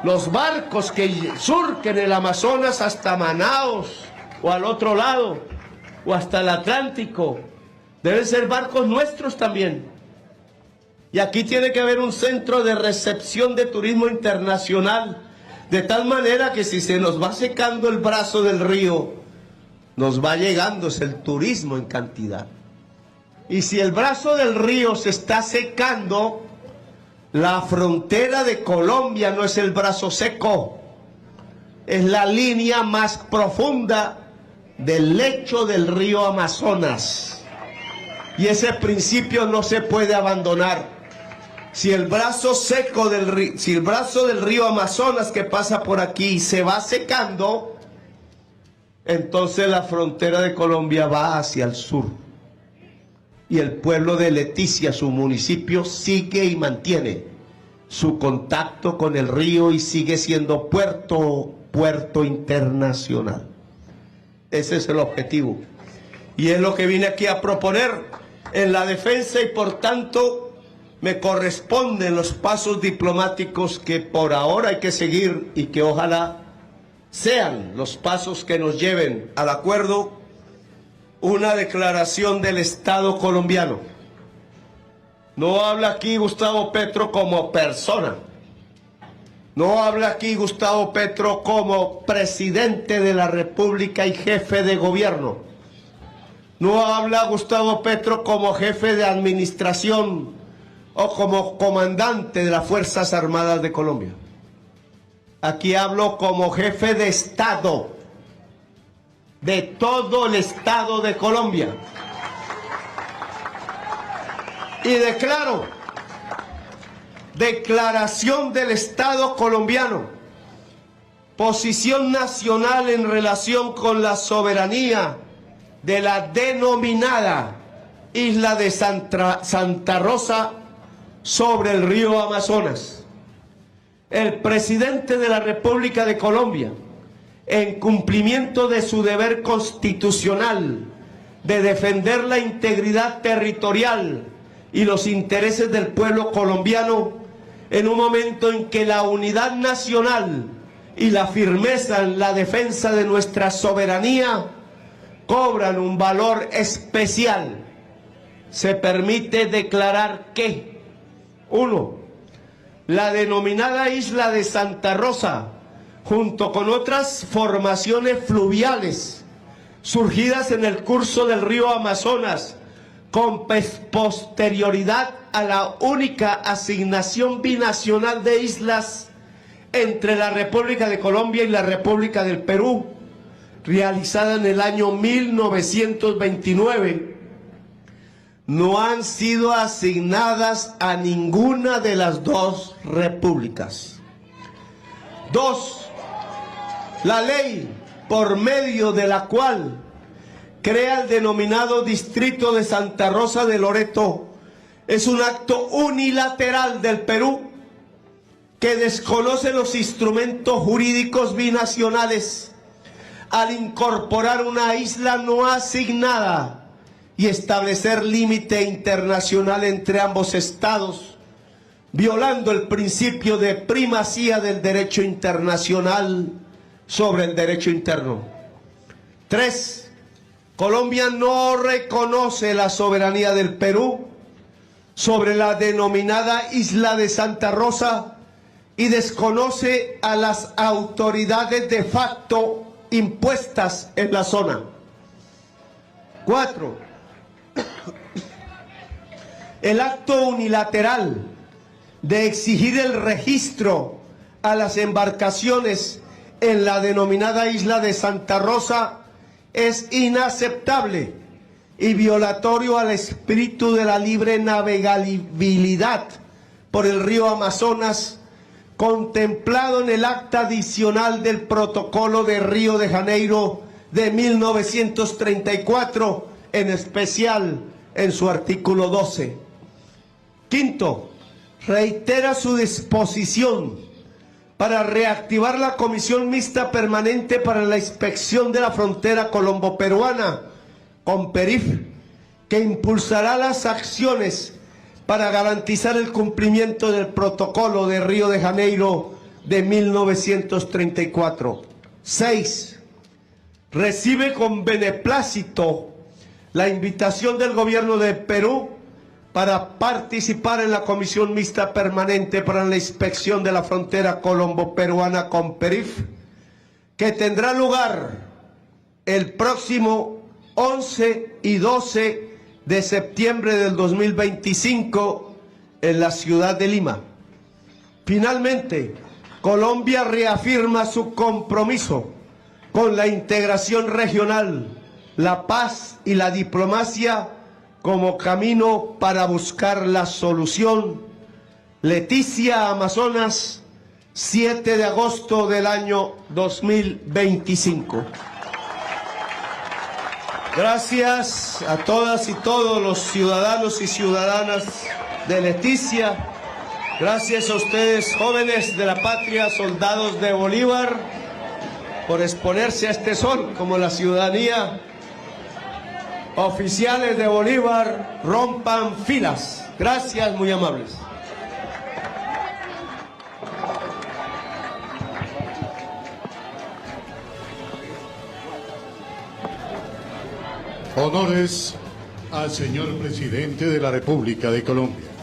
[SPEAKER 4] Los barcos que surquen el Amazonas hasta Manaos o al otro lado o hasta el Atlántico deben ser barcos nuestros también. Y aquí tiene que haber un centro de recepción de turismo internacional, de tal manera que si se nos va secando el brazo del río, nos va llegando es el turismo en cantidad. Y si el brazo del río se está secando, la frontera de Colombia no es el brazo seco, es la línea más profunda del lecho del río Amazonas. Y ese principio no se puede abandonar. Si el brazo seco del río, si el brazo del río Amazonas que pasa por aquí se va secando, entonces la frontera de Colombia va hacia el sur. Y el pueblo de Leticia, su municipio, sigue y mantiene su contacto con el río y sigue siendo puerto internacional. Ese es el objetivo. Y es lo que vine aquí a proponer en la defensa, y por tanto me corresponden los pasos diplomáticos que por ahora hay que seguir y que ojalá sean los pasos que nos lleven al acuerdo. Una declaración del Estado colombiano. No habla aquí Gustavo Petro como persona. No habla aquí Gustavo Petro como presidente de la República y jefe de gobierno. No habla Gustavo Petro como jefe de administración o como comandante de las Fuerzas Armadas de Colombia. Aquí hablo como jefe de Estado, de todo el Estado de Colombia. Y declaro, declaración del Estado colombiano, posición nacional en relación con la soberanía de la denominada isla de Santa Rosa sobre el río Amazonas. El presidente de la República de Colombia, en cumplimiento de su deber constitucional de defender la integridad territorial y los intereses del pueblo colombiano, en un momento en que la unidad nacional y la firmeza en la defensa de nuestra soberanía cobran un valor especial, se permite declarar que, 1. La denominada isla de Santa Rosa, junto con otras formaciones fluviales surgidas en el curso del río Amazonas, con posterioridad a la única asignación binacional de islas entre la República de Colombia y la República del Perú, realizada en el año 1929, no han sido asignadas a ninguna de las dos repúblicas. 2. La ley por medio de la cual crea el denominado Distrito de Santa Rosa de Loreto es un acto unilateral del Perú que desconoce los instrumentos jurídicos binacionales al incorporar una isla no asignada y establecer límite internacional entre ambos estados, violando el principio de primacía del derecho internacional sobre el derecho interno. 3. Colombia no reconoce la soberanía del Perú sobre la denominada Isla de Santa Rosa y desconoce a las autoridades de facto impuestas en la zona. 4. El acto unilateral de exigir el registro a las embarcaciones en la denominada Isla de Santa Rosa es inaceptable y violatorio al espíritu de la libre navegabilidad por el río Amazonas, contemplado en el acta adicional del Protocolo de Río de Janeiro de 1934, en especial en su artículo 12. 5. Reitera su disposición para reactivar la Comisión Mixta Permanente para la Inspección de la Frontera Colombo-Peruana, COMPERIF, que impulsará las acciones para garantizar el cumplimiento del Protocolo de Río de Janeiro de 1934. 6. Recibe con beneplácito la invitación del Gobierno de Perú para participar en la Comisión Mixta Permanente para la Inspección de la Frontera Colombo-Peruana COMPERIF, que tendrá lugar el próximo 11 y 12 de septiembre del 2025 en la ciudad de Lima. Finalmente, Colombia reafirma su compromiso con la integración regional, la paz y la diplomacia como camino para buscar la solución. Leticia, Amazonas, 7 de agosto del año 2025. Gracias a todas y todos los ciudadanos y ciudadanas de Leticia. Gracias a ustedes, jóvenes de la patria, soldados de Bolívar, por exponerse a este sol como la ciudadanía. Oficiales de Bolívar, rompan filas. Gracias, muy amables.
[SPEAKER 1] Honores al señor presidente de la República de Colombia.